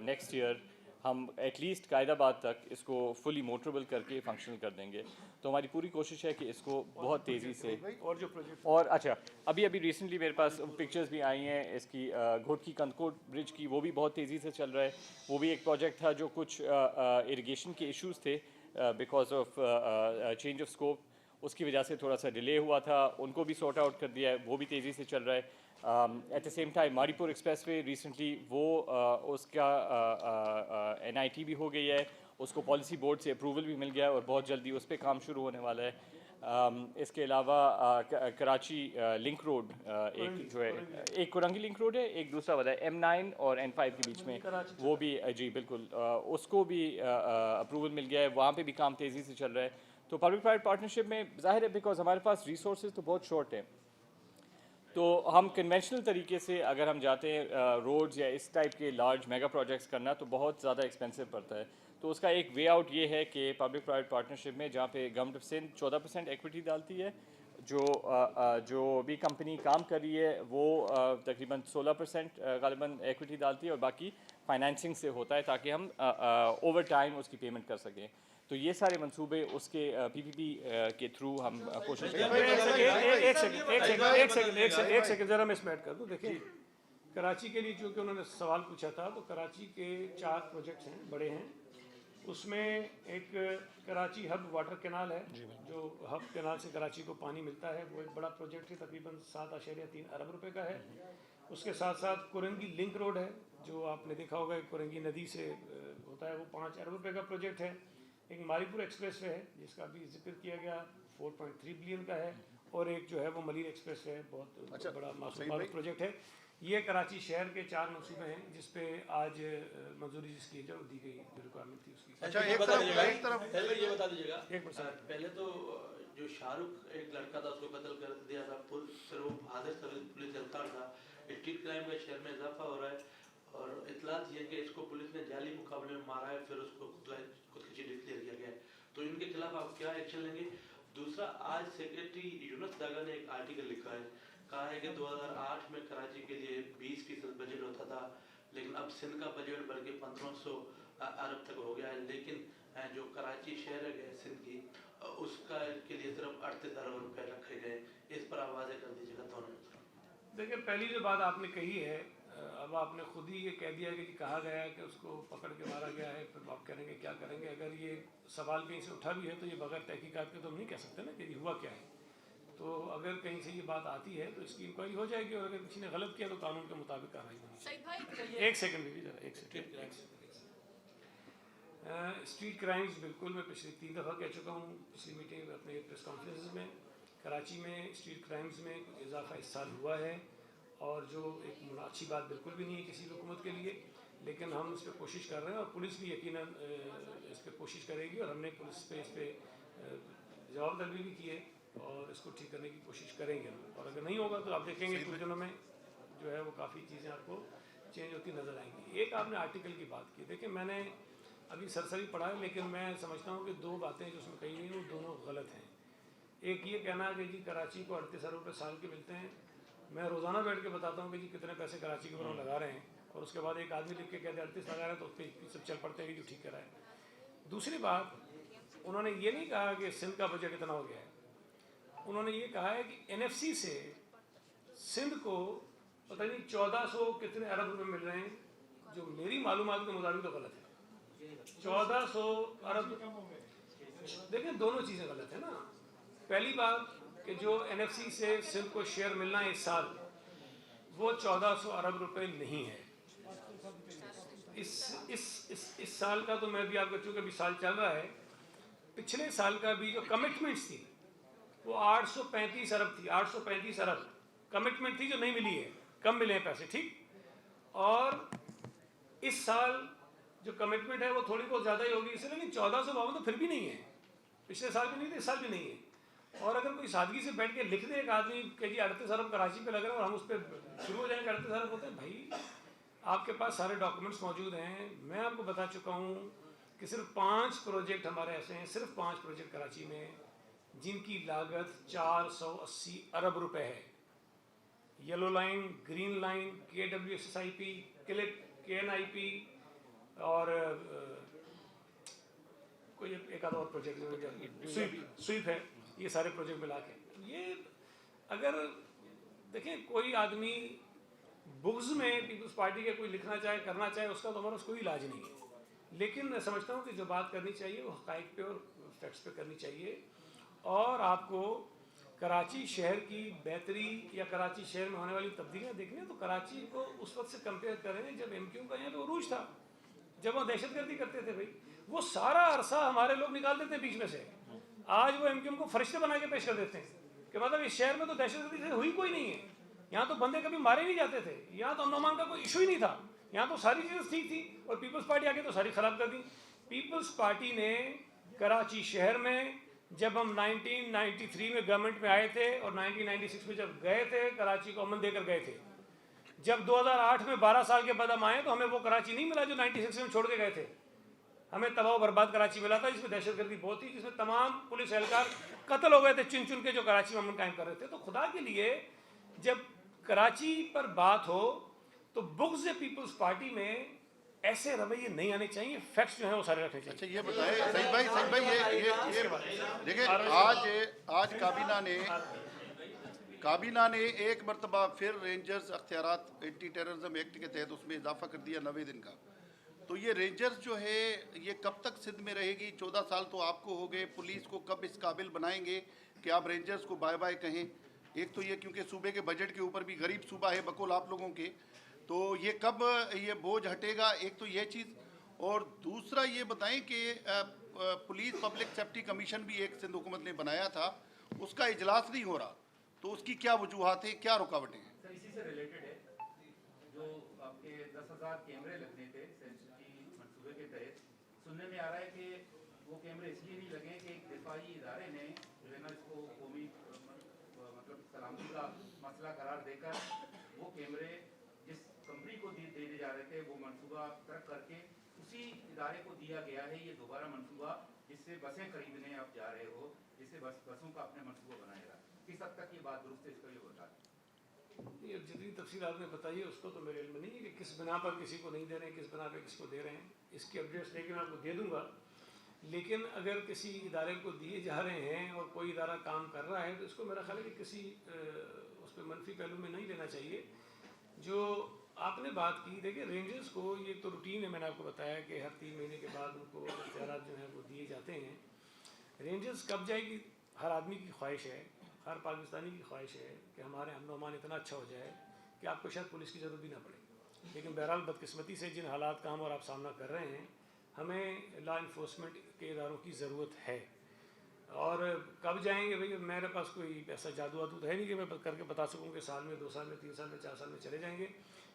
next year हम एटलीस्ट कायदाबाद तक इसको फुली मोटरेबल करके फंक्शनल कर देंगे। तो हमारी पूरी कोशिश है कि इसको बहुत तेज़ी से और जो प्रोजेक्ट और अच्छा अभी रिसेंटली मेरे पास पिक्चर्स भी आई हैं इसकी घोटकी कंदकोट ब्रिज की, वो भी बहुत तेज़ी से चल रहा है। वो भी एक प्रोजेक्ट था जो कुछ इरिगेशन के इश्यूज़ थे because of change of scope, उसकी वजह से थोड़ा सा डिले हुआ था, उनको भी सॉर्ट आउट कर दिया है, वो भी तेज़ी से चल रहा है। At the same time Mauripur express way recently वो उसका NIT भी हो गई है, उसको पॉलिसी बोर्ड से अप्रूवल भी मिल गया है और बहुत जल्दी उस पर काम शुरू होने वाला है। इसके अलावा कराची लिंक रोड एक जो है, एक कुरंगी लिंक रोड है, एक दूसरा वाला है M9 और N5 के बीच में, वो भी जी बिल्कुल उसको भी अप्रूवल मिल गया है, वहाँ पे भी काम तेज़ी से चल रहा है। तो पब्लिक प्राइवेट पार्टनरशिप में ज़ाहिर है बिकॉज हमारे पास रिसोर्सेज तो बहुत शॉर्ट हैं, तो हम कन्वेंशनल तरीके से अगर हम जाते हैं रोड्स या इस टाइप के लार्ज मेगा प्रोजेक्ट्स करना तो बहुत ज़्यादा एक्सपेंसिव पड़ता है। तो उसका एक वे आउट ये है कि पब्लिक प्राइवेट पार्टनरशिप में जहाँ पे गवर्नमेंट ऑफ सिंध 14% इक्विटी डालती है, जो भी कंपनी काम कर रही है वो तकरीबन 16% गालिबन इक्विटी डालती है और बाकी फाइनेंसिंग से होता है ताकि हम ओवर टाइम उसकी पेमेंट कर सकें। तो ये सारे मंसूबे उसके PPP के थ्रू हम कोशिश एक सेकंड ज़रा मैं इसमें ऐड कर दूँ। देखिए कराची के लिए चूँकि उन्होंने सवाल पूछा था, तो कराची के 4 प्रोजेक्ट्स हैं, बड़े हैं। उसमें एक कराची हब वाटर कैनाल है, जो हब कैनाल से कराची को पानी मिलता है, वो एक बड़ा प्रोजेक्ट है, तकरीबन 7.3 अरब रुपए का है। उसके साथ साथ कुरंगी लिंक रोड है, जो आपने देखा होगा कुरंगी नदी से होता है, वो 5 अरब रुपए का प्रोजेक्ट है। एक मारीपुर एक्सप्रेस वे है, जिसका भी जिक्र किया गया, 4.3 बिलियन का है। और एक जो है वो मलिर एक्सप्रेस वे है, बहुत बड़ा मासूम प्रोजेक्ट है। ये कराची शहर के 4 मंसूबे हैं, जिस पे आज मंजूरी जिसकी जो दी गई, जो रिक्वायरमेंट थी उसकी। अच्छा, एक तरफ पहले ये बता दीजिएगा, 1% पहले तो जो शाहरुख एक लड़का था उसको कत्ल कर दिया था, फिर वो आधे पुलिस गिरफ्तार था। स्ट्रीट क्राइम का शहर में इजाफा हो रहा है और इतला थी है कि इसको पुलिस ने जाली मुकाबले में मारा है, फिर उसको खुदकुशी डिक्लेयर किया गया है। तो इनके खिलाफ आप क्या एक्शन लेंगे? दूसरा, आज सेक्रेटरी यूनुस दागा ने एक आर्टिकल लिखा है, कहा है कि 2008 में कराची के लिए 20% बजट होता था, लेकिन अब सिंध का बजट बढ़ के 1500 अरब तक हो गया है, लेकिन जो कराची शहर है सिंध की, उसका के लिए सिर्फ 38 अरब रुपए रखे गए। इस पर आप वाज़ेह कर दीजिएगा दोनों। देखिए, पहली जो बात आपने कही है, अब आपने खुद ही ये कह दिया कि कहा गया है कि उसको पकड़ के मारा गया है, फिर आप करेंगे क्या करेंगे? अगर ये सवाल कहीं से उठा भी है तो ये बगैर तहकीकात के तो हम नहीं कह सकते ना कि ये हुआ क्या है। तो अगर कहीं से ये बात आती है तो इसकी इंक्वायरी हो जाएगी, और अगर किसी ने गलत किया तो कानून के मुताबिक कार्रवाई होगी। एक सेकंड दीजिए जरा, एक सेकंड। स्ट्रीट क्राइम्स, बिल्कुल मैं पिछली 3 दफ़ा कह चुका हूँ पिछली मीटिंग में, अपने प्रेस कॉन्फ्रेंस में। कराची में स्ट्रीट क्राइम्स में कुछ इजाफा इस साल हुआ है, और जो एक अच्छी बात बिल्कुल भी नहीं है किसी भी हुकूमत के लिए, लेकिन हम इस पर कोशिश कर रहे हैं, और पुलिस भी यकीनन इस पर कोशिश करेगी, और हमने पुलिस पे इस पर जवाब तलबी भी की है, और इसको ठीक करने की कोशिश करेंगे हम। और अगर नहीं होगा तो आप देखेंगे कुछ दिनों में जो है वो काफ़ी चीज़ें आपको चेंज होती नज़र आएंगी। एक आपने आर्टिकल की बात की, देखिए मैंने अभी सरसरी पढ़ा है, लेकिन मैं समझता हूँ कि 2 बातें जो उसमें कही गई वो दोनों गलत हैं। एक ये कहना है कि जी कराची को 38 अरब रुपये साल के मिलते हैं। मैं रोज़ाना बैठ के बताता हूँ कि जी कितने पैसे कराची के ऊपर लगा रहे हैं, और उसके बाद एक आदमी लिख के कहते हैं 38 लगा रहे हैं, तो उस पर सब चल पड़ते हैं कि जो ठीक करा है। दूसरी बात, उन्होंने ये नहीं कहा कि सिंध का बजट इतना हो गया है, उन्होंने ये कहा है कि NFC से सिंध को पता नहीं 1400 कितने अरब रुपए मिल रहे हैं, जो मेरी मालूमात के मुताबिक तो गलत है। 1400 अरब, देखिए दोनों चीज़ें गलत है ना। पहली बात कि जो NFC से सिंध को शेयर मिलना है इस साल, वो 1400 अरब रुपए नहीं है। इस साल का तो मैं भी आपको, चूँकि अभी साल चल रहा है, पिछले साल का भी जो कमिटमेंट्स थी वो 835 अरब थी। 835 अरब कमिटमेंट थी जो नहीं मिली है, कम मिले हैं पैसे, ठीक। और इस साल जो कमिटमेंट है वो थोड़ी बहुत ज़्यादा ही होगी, इसलिए, लेकिन 1452 तो फिर भी नहीं है। पिछले साल भी नहीं थे, इस साल भी नहीं है। और अगर कोई सादगी से बैठ के लिख दे एक आदमी कि जी 38 अरब कराची पे लग रहे हैं, और हम उस पर शुरू हो जाएंगे 38 अरब होते हैं, भाई आपके पास सारे डॉक्यूमेंट्स मौजूद हैं। मैं आपको बता चुका हूँ कि सिर्फ 5 प्रोजेक्ट हमारे ऐसे हैं, सिर्फ 5 प्रोजेक्ट कराची में, जिनकी लागत 480 अरब रुपए है। Yellow line, green line, KWSSIP, KNIP, और कोई एक आधा और प्रोजेक्ट स्वीप है। ये सारे प्रोजेक्ट मिला के, ये अगर देखें कोई आदमी बुग्ज में पीपल्स पार्टी के कोई लिखना चाहे, करना चाहे, उसका तो हमारा कोई इलाज नहीं है। लेकिन मैं समझता हूँ कि जो बात करनी चाहिए वो हक़ाइक़ पे और फैक्ट्स पे करनी चाहिए। और आपको कराची शहर की बेहतरी या कराची शहर में होने वाली तब्दीलियाँ देखनी है तो कराची को उस वक्त से कंपेयर करें जब MQ का यहाँ पे उरूज था, जब वो दहशतगर्दी करते थे। भाई वो सारा अरसा हमारे लोग निकाल देते हैं बीच में से, आज वो MQ को फरिश्ते बना के पेश कर देते हैं कि मतलब इस शहर में तो दहशतगर्दी हुई कोई नहीं है, यहाँ तो बंदे कभी मारे नहीं जाते थे, यहाँ तो अमन का कोई इशू ही नहीं था, यहाँ तो सारी चीज़ें ठीक थी। और पीपल्स पार्टी आके तो सारी ख़राब कर दी। पीपल्स पार्टी ने कराची शहर में, जब हम 1993 में गवर्नमेंट में आए थे और 1996 में जब गए थे, कराची को अमन देकर गए थे। जब 2008 में 12 साल के बाद हम आए तो हमें वो कराची नहीं मिला जो 96 में छोड़ के गए थे। हमें तबाह बर्बाद कराची मिला था, जिसमें दहशतगर्दी बहुत थी, जिसमें तमाम पुलिस एहलकार कत्ल हो गए थे चुन चुन के, जो कराची में अमन कायम कर रहे थे। तो खुदा के लिए जब कराची पर बात हो तो बुग्ज़ पीपल्स पार्टी में ऐसे रवैये नहीं आने चाहिए, फैक्ट्स जो है वो सारे रखने चाहिए। अच्छा, ये बताएं सईद भाई, ये देखिए आज काबीना ने کابینہ نے ایک مرتبہ پھر رینجرز اختیارات اینٹی ٹیررزم ایکٹ کے تحت اس میں اضافہ کر دیا 90 دن کا. تو یہ رینجرز جو ہے یہ کب تک سندھ میں رہے گی؟ 14 سال تو آپ کو ہو گئے. پولیس کو کب اس قابل بنائیں گے کہ آپ رینجرز کو بائے بائے کہیں؟ ایک تو یہ کیونکہ صوبے کے بجٹ کے اوپر بھی غریب صوبہ ہے بقول آپ لوگوں کے, تو یہ کب یہ بوجھ ہٹے گا؟ ایک تو یہ چیز. اور دوسرا یہ بتائیں کہ پولیس پبلک سیفٹی کمیشن بھی ایک سندھ حکومت نے بنایا تھا, اس کا اجلاس نہیں ہو رہا, تو اس کی کیا وجوہات ہیں, کیا رکاوٹیں ہیں؟ سر اسی سے ریلیٹڈ ہے, جو آپ کے 10,000 کیمرے لگنے تھے سینچری منصوبے کے تحت, سننے میں آ رہا ہے کہ وہ کیمرے اس لیے نہیں لگے کہ ایک دفاعی ادارے نے جو ہے نا اس کو قومی مطلب سلامتی کا مسئلہ قرار دے کر وہ کیمرے جس کمپنی کو دینے جا رہے تھے وہ منصوبہ ترک کر کے اسی ادارے کو دیا گیا ہے یہ دوبارہ منصوبہ, جس سے بسیں خریدنے آپ جا رہے ہو, جس سے بسوں کا اپنے منصوبہ بنائے گا. کس حد تک یہ بات درست ہے, اس کا یہ بتا دیں. یہ جتنی تفصیل آپ نے بتائی ہے اس کو تو میرے علم نہیں ہے کہ کس بنا پر کسی کو نہیں دے رہے ہیں, کس بنا پہ کس کو دے رہے ہیں. اس کی اپڈیٹس لے کے میں آپ کو دے دوں گا. لیکن اگر کسی ادارے کو دیے جا رہے ہیں اور کوئی ادارہ کام کر رہا ہے تو اس کو میرا خیال ہے کہ کسی اس پہ منفی پہلو میں نہیں لینا چاہیے. جو آپ نے بات کی, دیکھیں رینجرز کو یہ تو روٹین ہے, میں نے آپ کو بتایا کہ ہر 3 مہینے کے بعد ان کو اختیارات جو ہیں وہ دیے جاتے ہیں. رینجرز کب جائے گی, ہر آدمی کی خواہش ہے, ہر پاکستانی کی خواہش ہے کہ ہمارے امن و امان اتنا اچھا ہو جائے کہ آپ کو شاید پولیس کی ضرورت بھی نہ پڑے. لیکن بہرحال بدقسمتی سے جن حالات کا ہم اور آپ سامنا کر رہے ہیں, ہمیں لا انفورسمنٹ کے اداروں کی ضرورت ہے. اور کب جائیں گے بھائی, میرے پاس کوئی ایسا جادو وادو تو ہے نہیں کہ میں کر کے بتا سکوں کہ سال میں 2 سال میں 3 سال میں 4 سال میں چلے جائیں گے.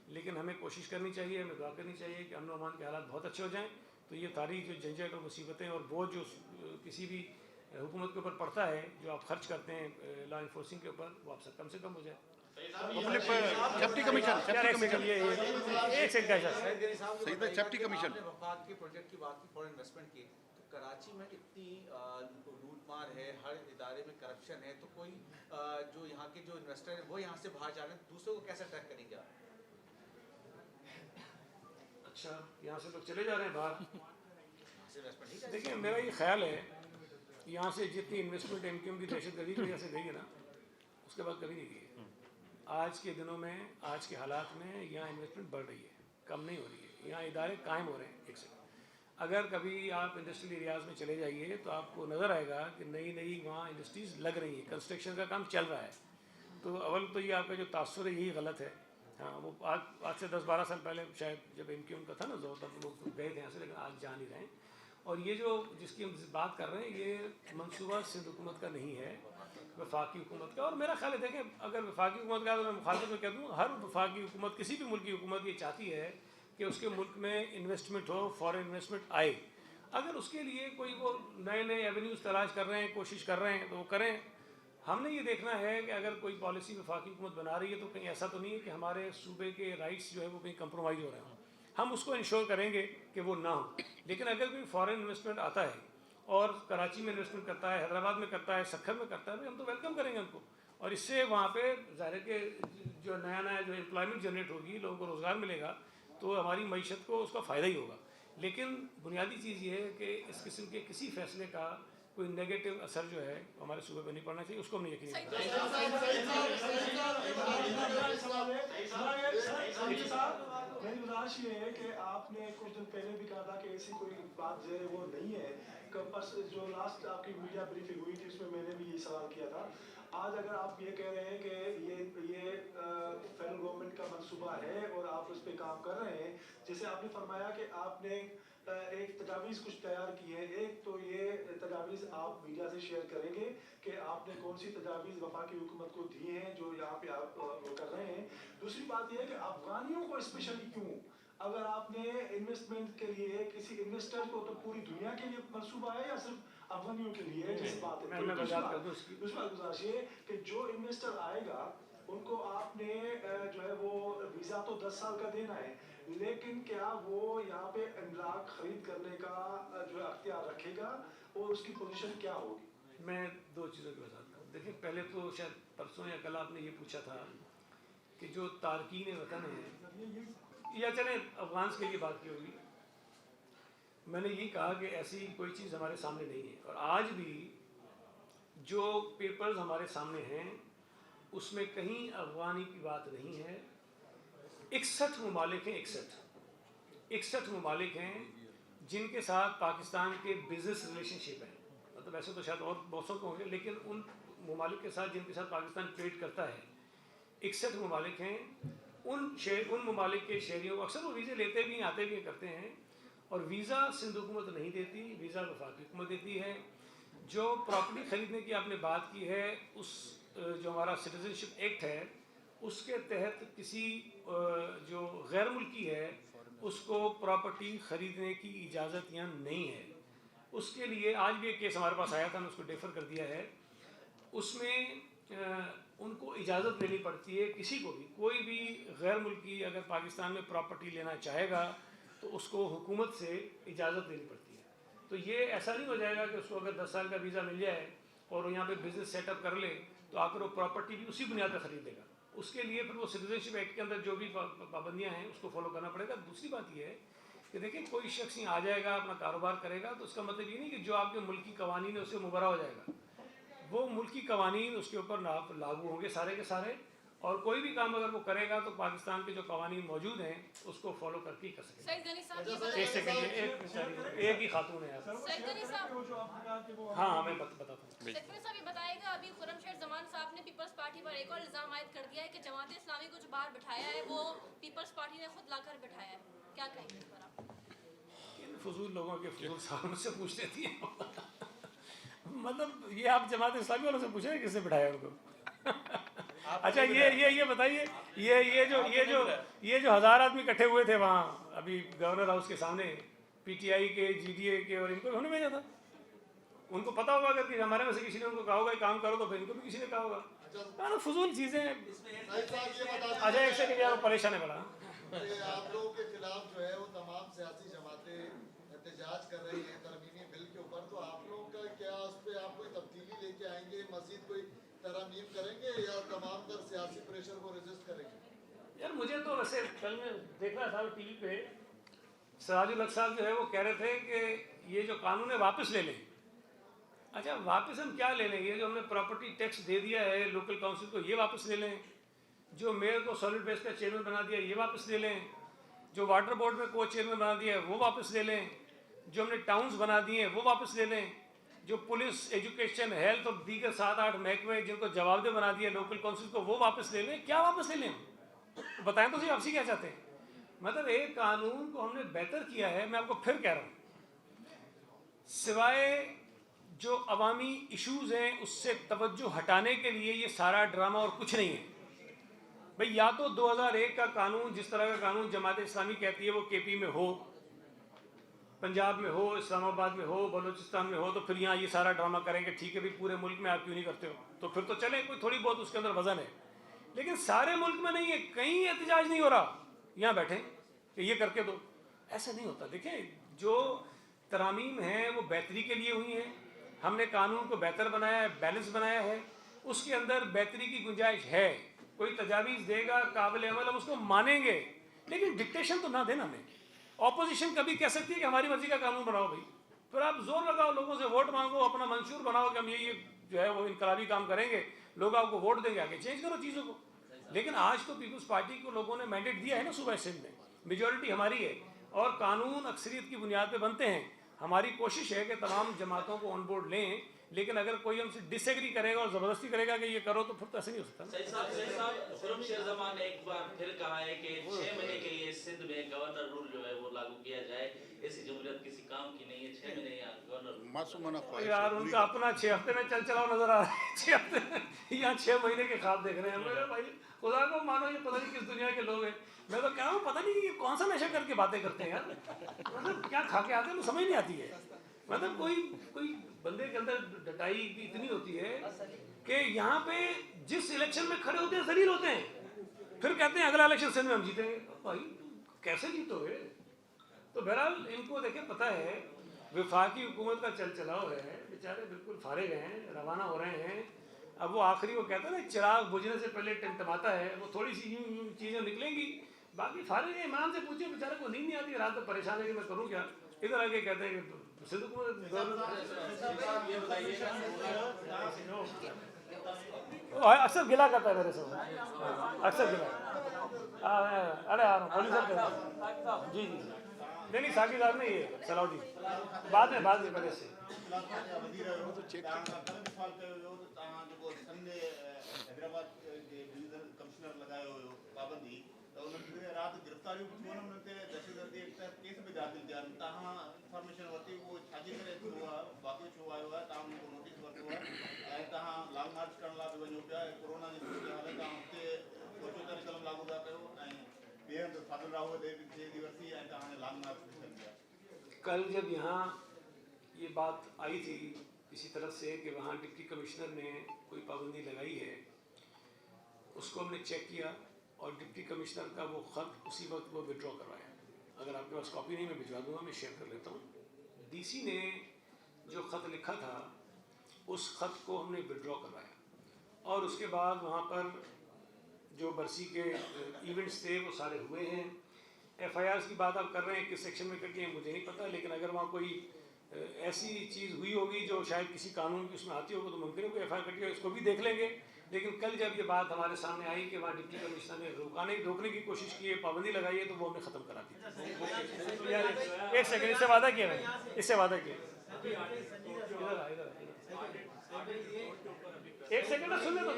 لیکن ہمیں کوشش کرنی چاہیے, ہمیں دعا کرنی چاہیے کہ امن و امان کے حالات بہت اچھے ہو جائیں. تو یہ تاریخ جو جھنجھٹ اور مصیبتیں اور بوجھ جو کسی بھی حکومت کے اوپر پڑتا ہے, جو آپ خرچ کرتے ہیں لا انفورسنگ کے اوپر, وہ آپ سے کم ہو جائے. سیفٹی کمیشن سیفٹی کمیشن وفاق کے پروجیکٹ کی بات کی, فورن انویسٹمنٹ کی, تو کراچی میں اتنی لوٹ مار ہے, ہر ادارے میں کرپشن ہے, تو کوئی جو یہاں کے جو انویسٹر ہیں وہ یہاں سے باہر جا رہے ہیں, دوسروں کو کیسے ٹریک کریں گے آپ؟ اچھا, یہاں سے لوگ چلے جا رہے ہیں باہر. یہاں سے انویسٹمنٹ نہیں. دیکھیں میرا یہ خیال ہے, یہاں سے جتنی انویسٹمنٹ ایم کیو ایم کی دہشت گردی کی وجہ سے گئی ہے نا, اس کے بعد کبھی نہیں گئی ہے. آج کے دنوں میں, آج کے حالات میں یہاں انویسٹمنٹ بڑھ رہی ہے, کم نہیں ہو رہی ہے. یہاں ادارے قائم ہو رہے ہیں. ایک سیکنڈ, اگر کبھی آپ انڈسٹریل ایریاز میں چلے جائیے تو آپ کو نظر آئے گا کہ نئی وہاں انڈسٹریز لگ رہی ہیں, کنسٹرکشن کا کام چل رہا ہے. تو اول تو یہ آپ کا جو تاثر ہے یہی غلط ہے. ہاں, وہ آج سے 10-12 سال پہلے شاید جب ایم کیو ایم کا تھا نا زور, تب لوگ گئے تھے یہاں سے, لیکن آج جا نہیں رہے ہیں. اور یہ جو جس کی ہم بات کر رہے ہیں یہ منصوبہ سندھ حکومت کا نہیں ہے, وفاقی حکومت کا. اور میرا خیال ہے دیکھیں, اگر وفاقی حکومت کا, تو میں مخالفت میں کہہ دوں, ہر وفاقی حکومت, کسی بھی ملک کی حکومت یہ چاہتی ہے کہ اس کے ملک میں انویسٹمنٹ ہو, فارن انویسٹمنٹ آئے. اگر اس کے لیے کوئی وہ نئے ایونیوز تلاش کر رہے ہیں, کوشش کر رہے ہیں, تو وہ کریں. ہم نے یہ دیکھنا ہے کہ اگر کوئی پالیسی وفاقی حکومت بنا رہی ہے تو کہیں ایسا تو نہیں ہے کہ ہمارے صوبے کے رائٹس جو ہے وہ کہیں کمپرومائز ہو رہے ہوں. ہم اس کو انشور کریں گے کہ وہ نہ ہو. لیکن اگر کوئی فارن انویسٹمنٹ آتا ہے اور کراچی میں انویسٹمنٹ کرتا ہے, حیدرآباد میں کرتا ہے, سکھر میں کرتا ہے, ہم تو ویلکم کریں گے ان کو. اور اس سے وہاں پہ ظاہر ہے کہ جو نیا جو امپلائمنٹ جنریٹ ہوگی, لوگوں کو روزگار ملے گا, تو ہماری معیشت کو اس کا فائدہ ہی ہوگا. لیکن بنیادی چیز یہ ہے کہ اس قسم کے کسی فیصلے کا کوئی نیگیٹو اثر جو ہے ہمارے صوبے پہ نہیں پڑنا چاہیے, اس کو ہم نے یقینی میری گزارش یہ ہے کہ آپ نے کچھ دن پہلے بھی کہا تھا کہ ایسی کوئی بات جو ہے وہ نہیں ہے. جو لاسٹ آپ کی میڈیا بریفنگ ہوئی تھی اس میں نے بھی یہ سوال کیا تھا. آج اگر آپ یہ کہہ رہے ہیں کہ یہ فیڈرل گورنمنٹ کا منصوبہ ہے اور آپ اس پہ کام کر رہے ہیں, جیسے آپ نے فرمایا کہ آپ نے ایک تجاویز کچھ تیار کی ہے, ایک تو یہ تجاویز آپ میڈیا سے شیئر کریں گے کہ آپ نے کون سی تجاویز وفاقی حکومت کو دی ہیں جو یہاں پہ آپ کر رہے ہیں. دوسری بات یہ ہے کہ افغانیوں کو اسپیشلی کیوں, اگر آپ نے انویسٹمنٹ کے لیے کسی انویسٹر کو, تو پوری دنیا کے لیے منصوبہ ہے یا صرف افغانیوں کے لیے, جیسی بات ہے. دوسری بات گزارش یہ کہ جو انویسٹر آئے گا ان کو آپ نے جو ہے وہ ویزا تو 10 سال کا دینا ہے, لیکن کیا وہ یہاں پہ املاک خرید کرنے کا جو اختیار رکھے گا اور اس کی پوزیشن کیا ہوگی؟ میں 2 چیزوں کی وضاحت کروں. دیکھیں پہلے تو شاید پرسوں یا کل آپ نے یہ پوچھا تھا کہ جو تارکین وطن ہیں, یا چلیں افغانس کے لیے بات کی ہوگی, میں نے یہ کہا کہ ایسی کوئی چیز ہمارے سامنے نہیں ہے. اور آج بھی جو پیپرز ہمارے سامنے ہیں उसमें कहीं अफगानी की बात नहीं है। 61 ममालिक हैं, 61 ममालिक हैं जिनके साथ पाकिस्तान के बिज़नेस रिलेशनशिप हैं। मतलब वैसे तो शायद और बहुत से होंगे, लेकिन उन ममालिक के साथ जिनके साथ पाकिस्तान ट्रेड करता है 61 ममालिक हैं। उन ममालिक के शहरियों को अक्सर वो वीज़े लेते भी आते भी करते हैं, और वीज़ा सिंध हुकूमत नहीं देती, वीज़ा वफाकी हुकूमत देती है। जो प्रॉपर्टी ख़रीदने की आपने बात की है, उस जो हमारा सिटीज़नशिप एक्ट है उसके तहत किसी जो गैर मुल्की है उसको प्रॉपर्टी ख़रीदने की इजाज़त यहाँ नहीं है। उसके लिए आज भी एक केस हमारे पास आया था, हमने उसको डेफर कर दिया है। उसमें उनको इजाज़त लेनी पड़ती है, किसी को भी, कोई भी गैर मुल्की अगर पाकिस्तान में प्रॉपर्टी लेना चाहेगा तो उसको हुकूमत से इजाज़त लेनी पड़ती है। तो ये ऐसा नहीं हो जाएगा कि उसको अगर 10 साल का वीज़ा मिल जाए और वो यहाँ पे बिज़नेस सेटअप कर ले तो आकर वो प्रॉपर्टी भी उसी बुनियाद पर ख़रीद लेगा। उसके लिए फिर वो सिटीजनशिप एक्ट के अंदर जो भी पाबंदियाँ हैं उसको फॉलो करना पड़ेगा। दूसरी बात ये है कि देखिए, कोई शख्स यहाँ आ जाएगा, अपना कारोबार करेगा, तो उसका मतलब ये नहीं कि जो आपके मुल्की कवानीन है उससे मुबर्रा हो जाएगा। वो मुल्की कवानीन उसके ऊपर लागू होंगे सारे के सारे, और कोई भी काम अगर वो करेगा तो पाकिस्तान के जो कवानीन मौजूद हैं उसको फॉलो करके ही कर सकेंगे। एक सेकंड, एक ही खातून है यहाँ। हाँ, मैं बताता हूँ। साहब ये बताएगा, अभी खुर्रमशेर जमान साहब ने पीपल्स पार्टी पर एक और इल्ज़ाम आयद कर दिया है कि जमात इस्लामी को जो बाहर बिठाया है वो पीपल्स पार्टी ने खुद लाकर बिठाया है, क्या कहेंगे इस पर आप? इन फजूल लोगों के फजूल साहब से पूछ लेती है। मतलब ये आप जमात इस्लामी वालों से पूछ रहे हैं किसने बिठाया उनको? अच्छा, ये बताइए, ये जो 1000 आदमी इकट्ठे हुए थे वहाँ अभी गवर्नर हाउस के सामने, पीटीआई के, जीडीए के, और इनको उन्होंने भेजा था। उनको पता होगा अगर कि हमारे में से किसी ने उनको कहा होगा काम करो, तो फिर इनको भी किसी ने कहा होगा। तो फजूल चीज़ें। अच्छा, एक सेकंड यार, परेशान है बड़ा। आप लोगों के खिलाफ जो है वो तमाम सियासी जमातें एहतजाज कर रही हैं तरमीमी बिल के ऊपर, तो आप लोगों का क्या उस पर आप कोई तब्दीली लेके आएंगे, मजीद कोई तरमीम करेंगे, या तमाम तर सियासी प्रेशर को रेजिस्ट करेंगे? यार मुझे तो वैसे कल मैं देख रहा था टीवी पे, सराजुल हक साहब जो है वो कह रहे थे कि ये जो कानून है वापस ले लें। अच्छा, वापस हम क्या ले लें? ये जो हमने प्रॉपर्टी टैक्स दे दिया है लोकल काउंसिल को, ये वापस ले लें। जो मेयर को सॉलिड वेस्ट का चेयरमैन बना दिया ये वापस ले लें। जो वाटर बोर्ड में को चेयरमैन बना दिया है वो वापस ले लें। जो हमने टाउन्स बना दिए हैं वो वापस ले लें। जो पुलिस, एजुकेशन, हेल्थ और दीगर 7-8 महकमे जिनको जवाबदेह बना दिया लोकल काउंसिल को, वो वापस ले लें। क्या वापस ले लें? तो बताएं तो सही, आपसी क्या चाहते हैं? मतलब एक कानून को हमने बेहतर किया है। मैं आपको फिर कह रहा हूँ, सिवाय जो अवामी इश्यूज़ हैं उससे तवज्जो हटाने के लिए ये सारा ड्रामा और कुछ नहीं है। भाई, या तो 2001 का कानून, जिस तरह का कानून जमात इस्लामी कहती है वो केपी में हो, पंजाब में हो, इस्लामाबाद में हो, बलूचिस्तान में हो, तो फिर यहाँ ये सारा ड्रामा करेंगे। ठीक है भाई, पूरे मुल्क में आप क्यों नहीं करते हो? तो फिर तो चले, कोई थोड़ी बहुत उसके अंदर वजन है, लेकिन सारे मुल्क में नहीं है। कहीं एहतजाज नहीं हो रहा, यहाँ बैठे कि ये करके दो, ऐसा नहीं होता। देखें, जो तरामीम हैं वो बेहतरी के लिए हुई हैं। हमने कानून को बेहतर बनाया है, बैलेंस बनाया है, उसके अंदर बेहतरी की गुंजाइश है। कोई तजावीज़ देगा काबिल अमल, हम उसको मानेंगे, लेकिन डिक्टेशन तो ना देना हमें। ऑपोजिशन कभी कह सकती है कि हमारी मर्जी का कानून बनाओ भाई, फिर आप जोर लगाओ, लोगों से वोट मांगो, अपना मंशूर बनाओ कि हम ये जो है वो इनकलाबी काम करेंगे, लोग आपको वोट देंगे, आगे चेंज करो चीज़ों को। लेकिन आज तो पीपल्स पार्टी को लोगों ने मैंडेट दिया है ना, सूबा सिंध में मेजॉरिटी हमारी है, और कानून अक्सरियत की बुनियाद पर बनते हैं। हमारी कोशिश है कि तमाम जमातों को ऑन बोर्ड लें, लेकिन अगर कोई हमसे डिसएग्री करेगा और ज़बरदस्ती करेगा कि ये करो, तो फिर तो ऐसे नहीं हो सकता। सही साहब, खुर्रमशेर जमान ने एक बार फिर कहा है कि 6 महीने के लिए सिंध में गवर्नर रूल जो है वो लागू किया जाए। ऐसी जमहूरियत किसी काम की नहीं है। 6 महीने गवर्नर, यार उनका अपना 6 हफ्ते में चल चलाओ नजर आ रहा है। 6 हफ्ते यहाँ 6 महीने के ख्वाब देख रहे हैं। मेरे भाई, खुदा को मानो, ये पता नहीं किस दुनिया के लोग हैं। मैं तो कह रहा हूँ, पता नहीं ये कौन सा नशा करके बातें करते हैं यार। मतलब क्या खा के आते हैं, समझ नहीं आती है। मतलब कोई बंदे के अंदर डटाई इतनी होती है कि यहाँ पे जिस इलेक्शन में खड़े होते हैं जलील होते हैं, फिर कहते हैं अगला इलेक्शन सिंध में हम जीतेंगे। भाई कैसे जीतोगे? तो बहरहाल इनको देखें, पता है वफाकी हुकूमत का चल चलाव है, बेचारे बिल्कुल फारिग हैं, रवाना हो रहे हैं। अब वो आखिरी, वो कहता है ना, चिराग बुझने से पहले टिमटिमाता है, वो थोड़ी सी यूँ चीज़ें निकलेंगी, बाकी फारिग है। इमाम से पूछिए, बेचारे को नींद नहीं आती, रात में परेशान है कि मैं करूँ क्या। इधर आके कहते हैं कि सिंध हुकूमत اکثر گلا کرتا ہے میرے سے، اکثر گلا. ارے آ رہا ہوں پولیس صاحب. جی جی نہیں ساقی صاحب نہیں، یہ سلاؤدین بعد میں پہلے سے. کل جب یہاں یہ بات آئی تھی کسی طرف سے کہ وہاں ڈپٹی کمشنر نے کوئی پابندی لگائی ہے، اس کو ہم نے چیک کیا اور ڈپٹی کمشنر کا وہ خط اسی وقت وہ وڈرا کروایا. اگر آپ کے پاس کاپی نہیں میں بھجوا دوں گا، میں شیئر کر لیتا ہوں. ڈی سی نے جو خط لکھا تھا اس خط کو ہم نے وڈرا کروایا، اور اس کے بعد وہاں پر جو برسی کے ایونٹس تھے وہ سارے ہوئے ہیں. ایف آئی آرز کی بات آپ کر رہے ہیں کس سیکشن میں کٹی ہیں مجھے نہیں پتہ، لیکن اگر وہاں کوئی ایسی چیز ہوئی ہوگی جو شاید کسی قانون کی اس میں آتی ہوگی تو ممکن ہے کوئی ایف آئی آر کٹی ہو، اس کو بھی دیکھ لیں گے. لیکن کل جب یہ بات ہمارے سامنے آئی کہ وہاں ڈپٹی کمشنر نے روکنے کی کوشش کی ہے، پابندی لگائی ہے، تو وہ ہم نے ختم کرا دی. ایک سیکنڈ، اس سے وعدہ کیا ہے، اس سے وعدہ کیا ایک سیکنڈ سن لیں تو.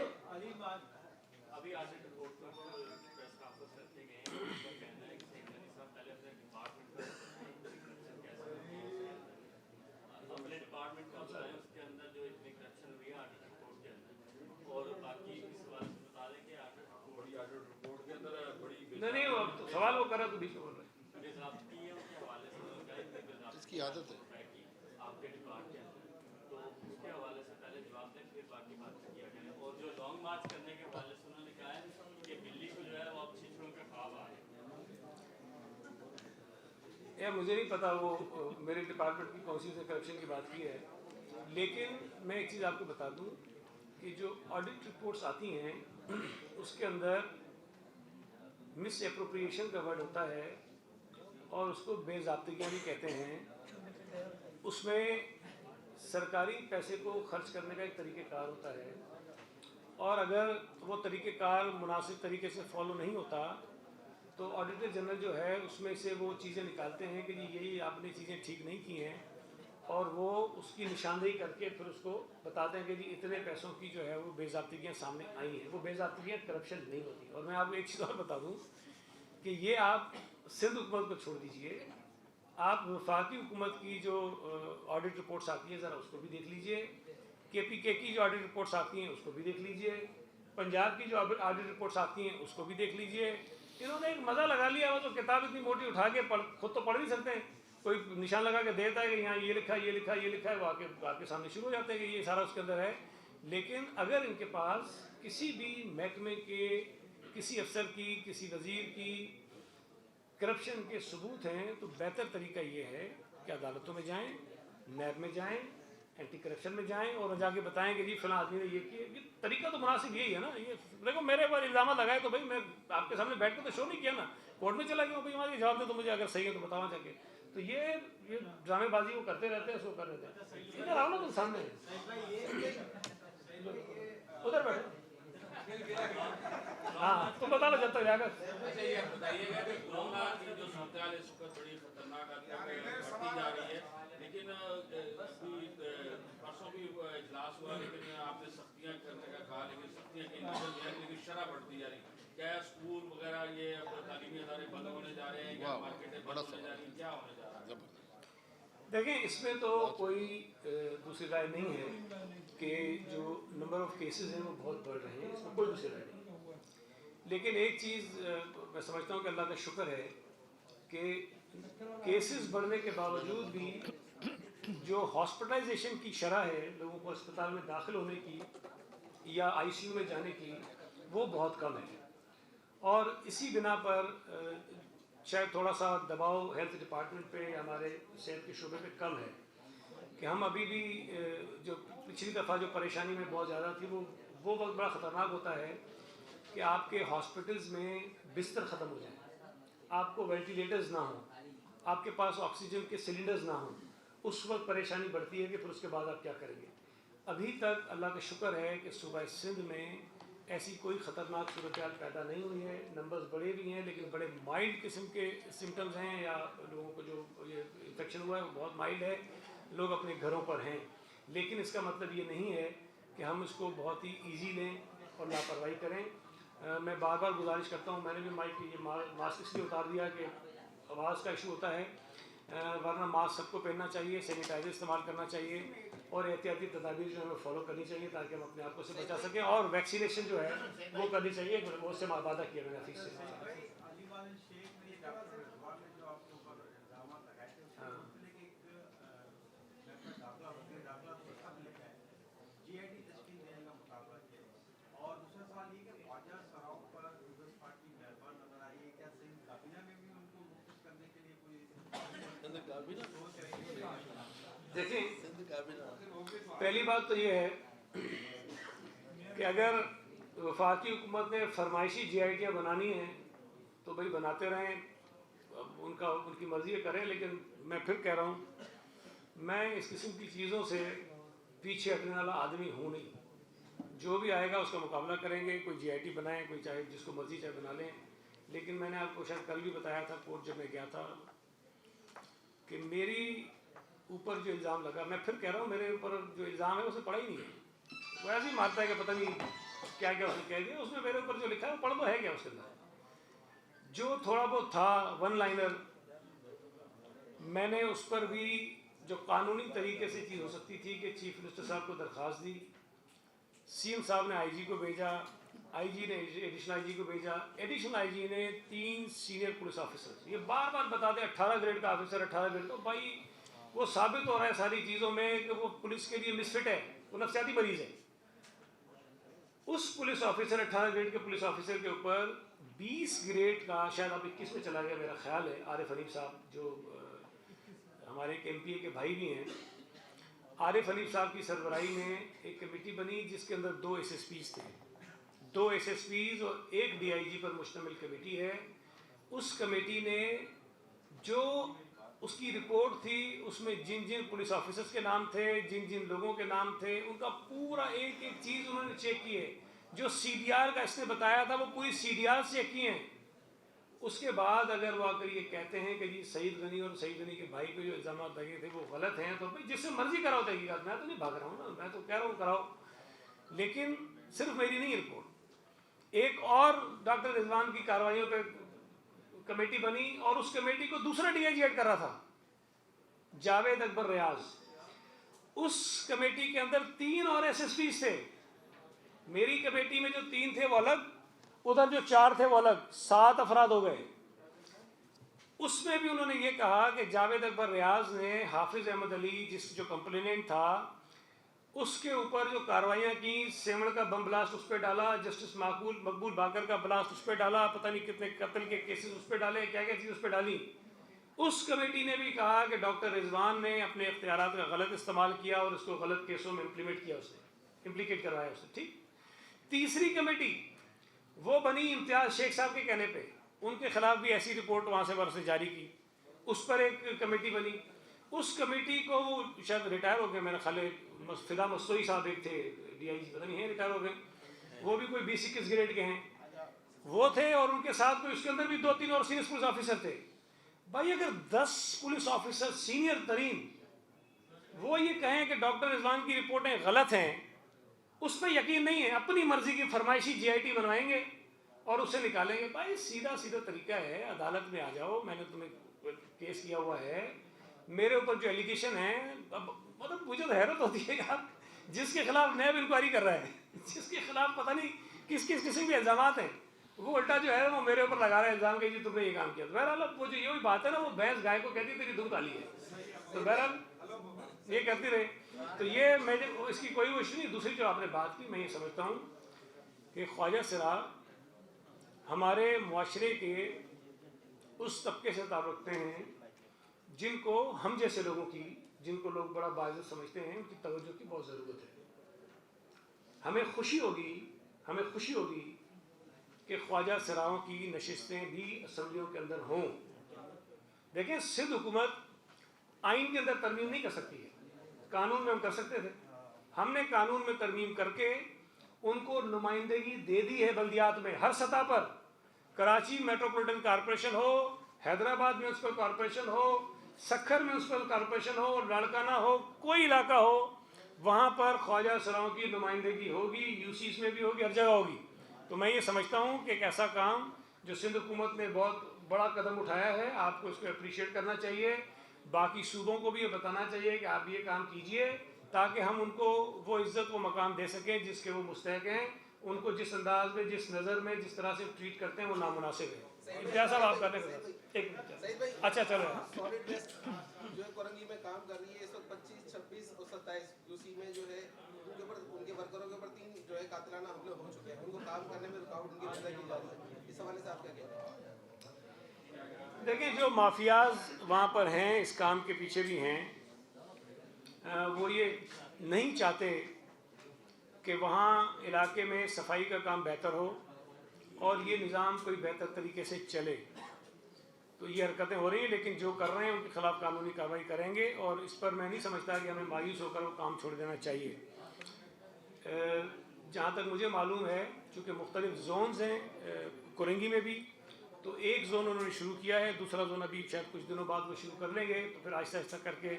نہیں سوال وہ کرا تو بیچ میں بول رہے ہیں. اس کی عادت ہے. مجھے نہیں پتا وہ میرے ڈپارٹمنٹ کی کونسی سے کرپشن کی بات کی ہے، لیکن میں ایک چیز آپ کو بتا دوں کہ جو آڈٹ رپورٹس آتی ہیں اس کے اندر مس اپروپریشن کا ورڈ ہوتا ہے اور اس کو بے ضابطگیاں بھی کہتے ہیں. اس میں سرکاری پیسے کو خرچ کرنے کا ایک طریقہ کار ہوتا ہے، اور اگر وہ طریقہ کار مناسب طریقے سے فالو نہیں ہوتا تو آڈیٹر جنرل جو ہے اس میں سے وہ چیزیں نکالتے ہیں کہ جی یہی آپ نے چیزیں ٹھیک نہیں کی ہیں، اور وہ اس کی نشاندہی کر کے پھر اس کو بتاتے ہیں کہ جی اتنے پیسوں کی جو ہے وہ بے ضابطگیاں سامنے آئی ہیں. وہ بے ضابطگیاں کرپشن نہیں ہوتی. اور میں آپ کو ایک چیز اور بتا دوں کہ یہ آپ سندھ حکومت کو چھوڑ دیجئے، آپ وفاقی حکومت کی جو آڈٹ رپورٹس آتی ہیں ذرا اس کو بھی دیکھ لیجئے، کے پی کے کی جو آڈٹ رپورٹس آتی ہیں اس کو بھی دیکھ لیجئے، پنجاب کی جو آڈٹ رپورٹس آتی ہیں اس کو بھی دیکھ لیجئے. انہوں نے ایک مزہ لگا لیا، وہ تو کتاب اتنی موٹی اٹھا کے خود تو پڑھ نہیں سکتے، کوئی نشان لگا کے دیتا ہے کہ یہاں یہ لکھا یہ لکھا یہ لکھا ہے، وہ آپ کے سامنے شروع ہو جاتے ہیں کہ یہ سارا اس کے اندر ہے. لیکن اگر ان کے پاس کسی بھی محکمے کے کسی افسر کی کسی وزیر کی کرپشن کے ثبوت ہیں تو بہتر طریقہ یہ ہے کہ عدالتوں میں جائیں، نیب میں جائیں، اینٹی کرپشن میں جائیں اور جا کے بتائیں کہ جی فلاں آدمی نے یہ کیا. یہ طریقہ تو مناسب یہی ہے نا. یہ دیکھو میرے اوپر الزامات لگائے تو بھائی میں آپ کے سامنے بیٹھ کے تو شو نہیں کیا نا، کورٹ میں چلا گیا بھائی ہمارے جواب دے تو مجھے اگر صحیح ہے تو بتانا چاہیے. تو یہ ڈرامے بازی وہ کرتے رہتے ہیں، اس کو کر رہتے ہیں. ادھر آؤ نا تم سامنے، ادھر بیٹھو. ہاں تم بتا لو جب تک جا کر. اچھا یہ بتائیے گا کہ کورونا کی جو صورتحال اس وقت بڑی خطرناک بڑھتی جا رہی ہے، لیکن پرسوں بھی اجلاس ہوا لیکن آپ نے سختیاں کرنے کا کہا، لیکن سختیاں کی نظر ہے لیکن شرح بڑھتی جا رہی ہے. کیا اسکول وغیرہ یہ تعلیمی ادارے بند ہونے جا رہے ہیں، کیا مارکیٹیں بند ہونے جا رہی ہیں، کیا ہونے جا رہا ہے؟ دیکھیں اس میں تو کوئی دوسری رائے نہیں ہے کہ جو نمبر آف کیسز ہیں وہ بہت بڑھ رہے ہیں، اس میں کوئی دوسری رائے نہیں. لیکن ایک چیز میں سمجھتا ہوں کہ اللہ کا شکر ہے کہ کیسز بڑھنے کے باوجود بھی جو ہاسپٹلائزیشن کی شرح ہے لوگوں کو اسپتال میں داخل ہونے کی یا آئی سی یو میں جانے کی وہ بہت کم ہے. اور اسی بنا پر شاید تھوڑا سا دباؤ ہیلتھ ڈپارٹمنٹ پہ یا ہمارے صحت کے شعبے پہ کم ہے کہ ہم ابھی بھی جو پچھلی دفعہ جو پریشانی میں بہت زیادہ تھی وہ وقت بڑا خطرناک ہوتا ہے کہ آپ کے ہاسپٹلز میں بستر ختم ہو جائیں، آپ کو وینٹیلیٹرز نہ ہوں، آپ کے پاس آکسیجن کے سلنڈرز نہ ہوں. اس وقت پریشانی بڑھتی ہے کہ پھر اس کے بعد آپ کیا کریں گے. ابھی تک اللہ کا شکر ہے کہ صوبہ سندھ میں ایسی کوئی خطرناک صورتحال پیدا نہیں ہوئی ہے. نمبرز بڑے بھی ہیں لیکن بڑے مائلڈ قسم کے سمٹمز ہیں, یا لوگوں کو جو یہ انفیکشن ہوا ہے وہ بہت مائلڈ ہے, لوگ اپنے گھروں پر ہیں. لیکن اس کا مطلب یہ نہیں ہے کہ ہم اس کو بہت ہی ایزی لیں اور لاپرواہی کریں. میں بار بار گزارش کرتا ہوں, میں نے بھی مائک یہ ماسک اس لیے اتار دیا کہ آواز کا ایشو ہوتا ہے, ورنہ ماسک سب کو پہننا چاہیے, سینیٹائزر استعمال کرنا چاہیے اور احتیاطی تدابیر جو ہے وہ فالو کرنی چاہیے تاکہ ہم اپنے آپ کو سے بچا سکیں, اور ویکسینیشن جو ہے وہ کرنی چاہیے. وہ سے وعدہ کیا میں نے حفیظ سے. دیکھیں, پہلی بات تو یہ ہے کہ اگر وفاقی حکومت نے فرمائشی جی آئی ٹیاں بنانی ہیں تو بھائی بناتے رہیں, ان کی مرضی کریں. لیکن میں پھر کہہ رہا ہوں, میں اس قسم کی چیزوں سے پیچھے ہٹنے والا آدمی ہوں نہیں. جو بھی آئے گا اس کا مقابلہ کریں گے. کوئی جی آئی ٹی بنائیں, کوئی چاہے جس کو مرضی چاہے بنا لیں. لیکن میں نے آپ کو شاید کل بھی بتایا تھا کورٹ جب میں گیا تھا کہ میری اوپر جو الزام لگا, میں پھر کہہ رہا ہوں میرے اوپر جو الزام ہے اسے پڑھا ہی نہیں ہے. وہ ایسے ہی مارتا ہے کہ پتہ نہیں کیا کیا اس نے کہہ دیا. اس میں میرے اوپر جو لکھا ہے وہ پڑھ تو ہے کیا اس کے اندر. جو تھوڑا بہت تھا ون لائنر, میں نے اس پر بھی جو قانونی طریقے سے چیز ہو سکتی تھی کہ چیف منسٹر صاحب کو درخواست دی, سی ایم صاحب نے آئی جی کو بھیجا, آئی جی نے ایڈیشنل آئی جی کو بھیجا, ایڈیشنل آئی جی نے 3 سینئر پولیس آفیسر, یہ بار بار بتا دیں 18 گریڈ کا آفیسر, 18 گریڈ کا. بھائی وہ ثابت ہو رہا ہے ساری چیزوں میں کہ وہ پولیس کے لیے مسفٹ ہے, وہ نفسیاتی مریض ہے. اس پولیس آفیسر 18 گریڈ کے پولیس آفیسر کے اوپر 20 گریڈ کا, شاید اب 21 میں چلا گیا میرا خیال ہے, عارف حنیف صاحب جو ہمارے ایک ایم پی اے کے بھائی بھی ہیں, عارف حنیف صاحب کی سربراہی میں ایک کمیٹی بنی جس کے اندر 2 ایس ایس پیز تھے, 2 ایس ایس پیز اور 1 ڈی آئی جی پر مشتمل کمیٹی ہے. اس کمیٹی نے جو اس کی رپورٹ تھی اس میں جن جن پولیس آفیسرز کے نام تھے, جن جن لوگوں کے نام تھے, ان کا پورا ایک ایک چیز انہوں نے چیک کی ہے. جو سی ڈی آر کا اس نے بتایا تھا وہ پوری سی ڈی آر چیک کی ہیں. اس کے بعد اگر وہ آ کر یہ کہتے ہیں کہ جی سعید غنی اور سعید غنی کے بھائی کو جو الزامات لگے تھے وہ غلط ہیں, تو بھائی جس سے مرضی کراؤ تحقیقات, میں تو نہیں بھاگ رہا ہوں نا, میں تو کہہ رہا ہوں کراؤ. لیکن صرف میری نہیں رپورٹ, ایک اور ڈاکٹر رضوان کی کارروائیوں پہ کمیٹی بنی اور اس کمیٹی کو دوسرا ڈی آئی جی ایڈ کر رہا تھا, جاوید اکبر ریاض. اس کمیٹی کے اندر 3 اور ایس ایس پیز تھے. میری کمیٹی میں جو 3 تھے وہ الگ, ادھر جو 4 تھے وہ الگ, 7 افراد ہو گئے. اس میں بھی انہوں نے یہ کہا کہ جاوید اکبر ریاض نے حافظ احمد علی جس جو کمپلیننٹ تھا اس کے اوپر جو کارروائیاں کی, سیمڑ کا بم بلاسٹ اس پہ ڈالا, جسٹس مقبول باقر کا بلاسٹ اس پہ ڈالا, پتہ نہیں کتنے قتل کے کیسز اس پہ ڈالے, کیا کیا چیز اس پہ ڈالی. اس کمیٹی نے بھی کہا کہ ڈاکٹر رضوان نے اپنے اختیارات کا غلط استعمال کیا اور اس کو غلط کیسوں میں امپلیمنٹ کیا, اس نے امپلیکیٹ کروایا اس نے. ٹھیک. تیسری کمیٹی وہ بنی امتیاز شیخ صاحب کے کہنے پہ, ان کے خلاف بھی ایسی رپورٹ وہاں سے برس جاری کی, اس پر ایک کمیٹی بنی. اس کمیٹی کو وہ شاید ریٹائر ہو گئے, میرا خیال ہے فدا مستوئی صاحب ایک تھے ڈی آئی جی, پتہ نہیں ہیں ریٹائر ہو گئے, وہ بھی کوئی 20-21 گریڈ کے ہیں وہ تھے, اور ان کے ساتھ کوئی اس کے اندر بھی 2-3 اور سینئر پولیس آفیسر تھے. بھائی اگر 10 پولیس آفیسر سینئر ترین وہ یہ کہیں کہ ڈاکٹر رضوان کی رپورٹیں غلط ہیں, اس پہ یقین نہیں ہے, اپنی مرضی کی فرمائشی جی آئی ٹی بنوائیں گے اور اسے نکالیں گے. بھائی سیدھا سیدھا طریقہ ہے, عدالت میں آ جاؤ, میں نے تمہیں کیس کیا ہوا ہے, میرے اوپر جو ایلیگیشن ہے, مطلب مجھے تو حیرت ہوتی ہے یار, جس کے خلاف نیب انکوائری کر رہا ہے, جس کے خلاف پتہ نہیں کس کس قسم کے الزامات ہیں, وہ الٹا جو ہے وہ میرے اوپر لگا رہا ہے الزام کہ جی تم نے یہ کام کیا. تو بہرحال وہ جو یہی بات ہے نا, وہ بھینس گائے کو کہتی تیری دودھ کالی ہے, تو بہرحال یہ کرتی رہے. تو یہ میں اس کی کوئی وش نہیں. دوسری جو آپ نے بات کی, میں یہ سمجھتا ہوں کہ خواجہ سرا ہمارے معاشرے کے اس طبقے سے تعلق رکھتے ہیں جن کو ہم جیسے لوگوں کی, جن کو لوگ بڑا باعزت سمجھتے ہیں, ان کی توجہ کی بہت ضرورت ہے. ہمیں خوشی ہوگی کہ خواجہ سراؤں کی نشستیں بھی اسمبلیوں کے اندر ہوں. دیکھیں سندھ حکومت آئین کے اندر ترمیم نہیں کر سکتی ہے, قانون میں ہم کر سکتے تھے, ہم نے قانون میں ترمیم کر کے ان کو نمائندگی دے دی ہے بلدیات میں ہر سطح پر. کراچی میٹروپولیٹن کارپوریشن ہو, حیدرآباد میونسپل کارپوریشن ہو, سکھر میونسپل کارپوریشن ہو, لاڑکانہ ہو, کوئی علاقہ ہو, وہاں پر خواجہ سراؤں کی نمائندگی ہوگی, یو سیز میں بھی ہوگی, ہر جگہ ہوگی. تو میں یہ سمجھتا ہوں کہ ایک ایسا کام جو سندھ حکومت نے بہت بڑا قدم اٹھایا ہے, آپ کو اس کو اپریشیٹ کرنا چاہیے. باقی صوبوں کو بھی یہ بتانا چاہیے کہ آپ یہ کام کیجئے تاکہ ہم ان کو وہ عزت و مقام دے سکیں جس کے وہ مستحق ہیں. ان کو جس انداز میں, جس نظر میں, جس طرح سے ٹریٹ کرتے ہیں وہ نامناسب ہے. امتیاز صاحب آپ کرنے ایک منٹ. اچھا چلو. سالڈ ویسٹ جو ہے کورنگی میں کام کر رہی ہے اس وقت 25, 26 اور 27 یو سی میں جو ہے ان کے ورکروں کے اوپر 3 جو ہے قاتلانہ حملے ہو چکے ہیں. ان کو کام کرنے میں رکاوٹ ان کی پیدا کی جا رہی ہے. اس حوالے سے آپ کیا کہتے ہیں؟ دیکھیں جو مافیاز وہاں پر ہیں, اس کام کے پیچھے بھی ہیں, وہ یہ نہیں چاہتے کہ وہاں علاقے میں صفائی کا کام بہتر ہو اور یہ نظام کوئی بہتر طریقے سے چلے. تو یہ حرکتیں ہو رہی ہیں, لیکن جو کر رہے ہیں ان کے خلاف قانونی کارروائی کریں گے. اور اس پر میں نہیں سمجھتا کہ ہمیں مایوس ہو کر وہ کام چھوڑ دینا چاہیے. جہاں تک مجھے معلوم ہے, چونکہ مختلف زونز ہیں کورنگی میں بھی, تو ایک زون انہوں نے شروع کیا ہے, دوسرا زون ابھی شاید کچھ دنوں بعد وہ شروع کر لیں گے. تو پھر آہستہ آہستہ کر کے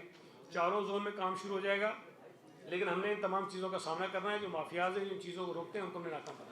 4 زون میں کام شروع ہو جائے گا. لیکن ہم نے ان تمام چیزوں کا سامنا کرنا ہے. جو مافیاز ہیں, جو ان چیزوں کو روکتے ہیں, ان کو ہم نے ناکام کرنا ہے.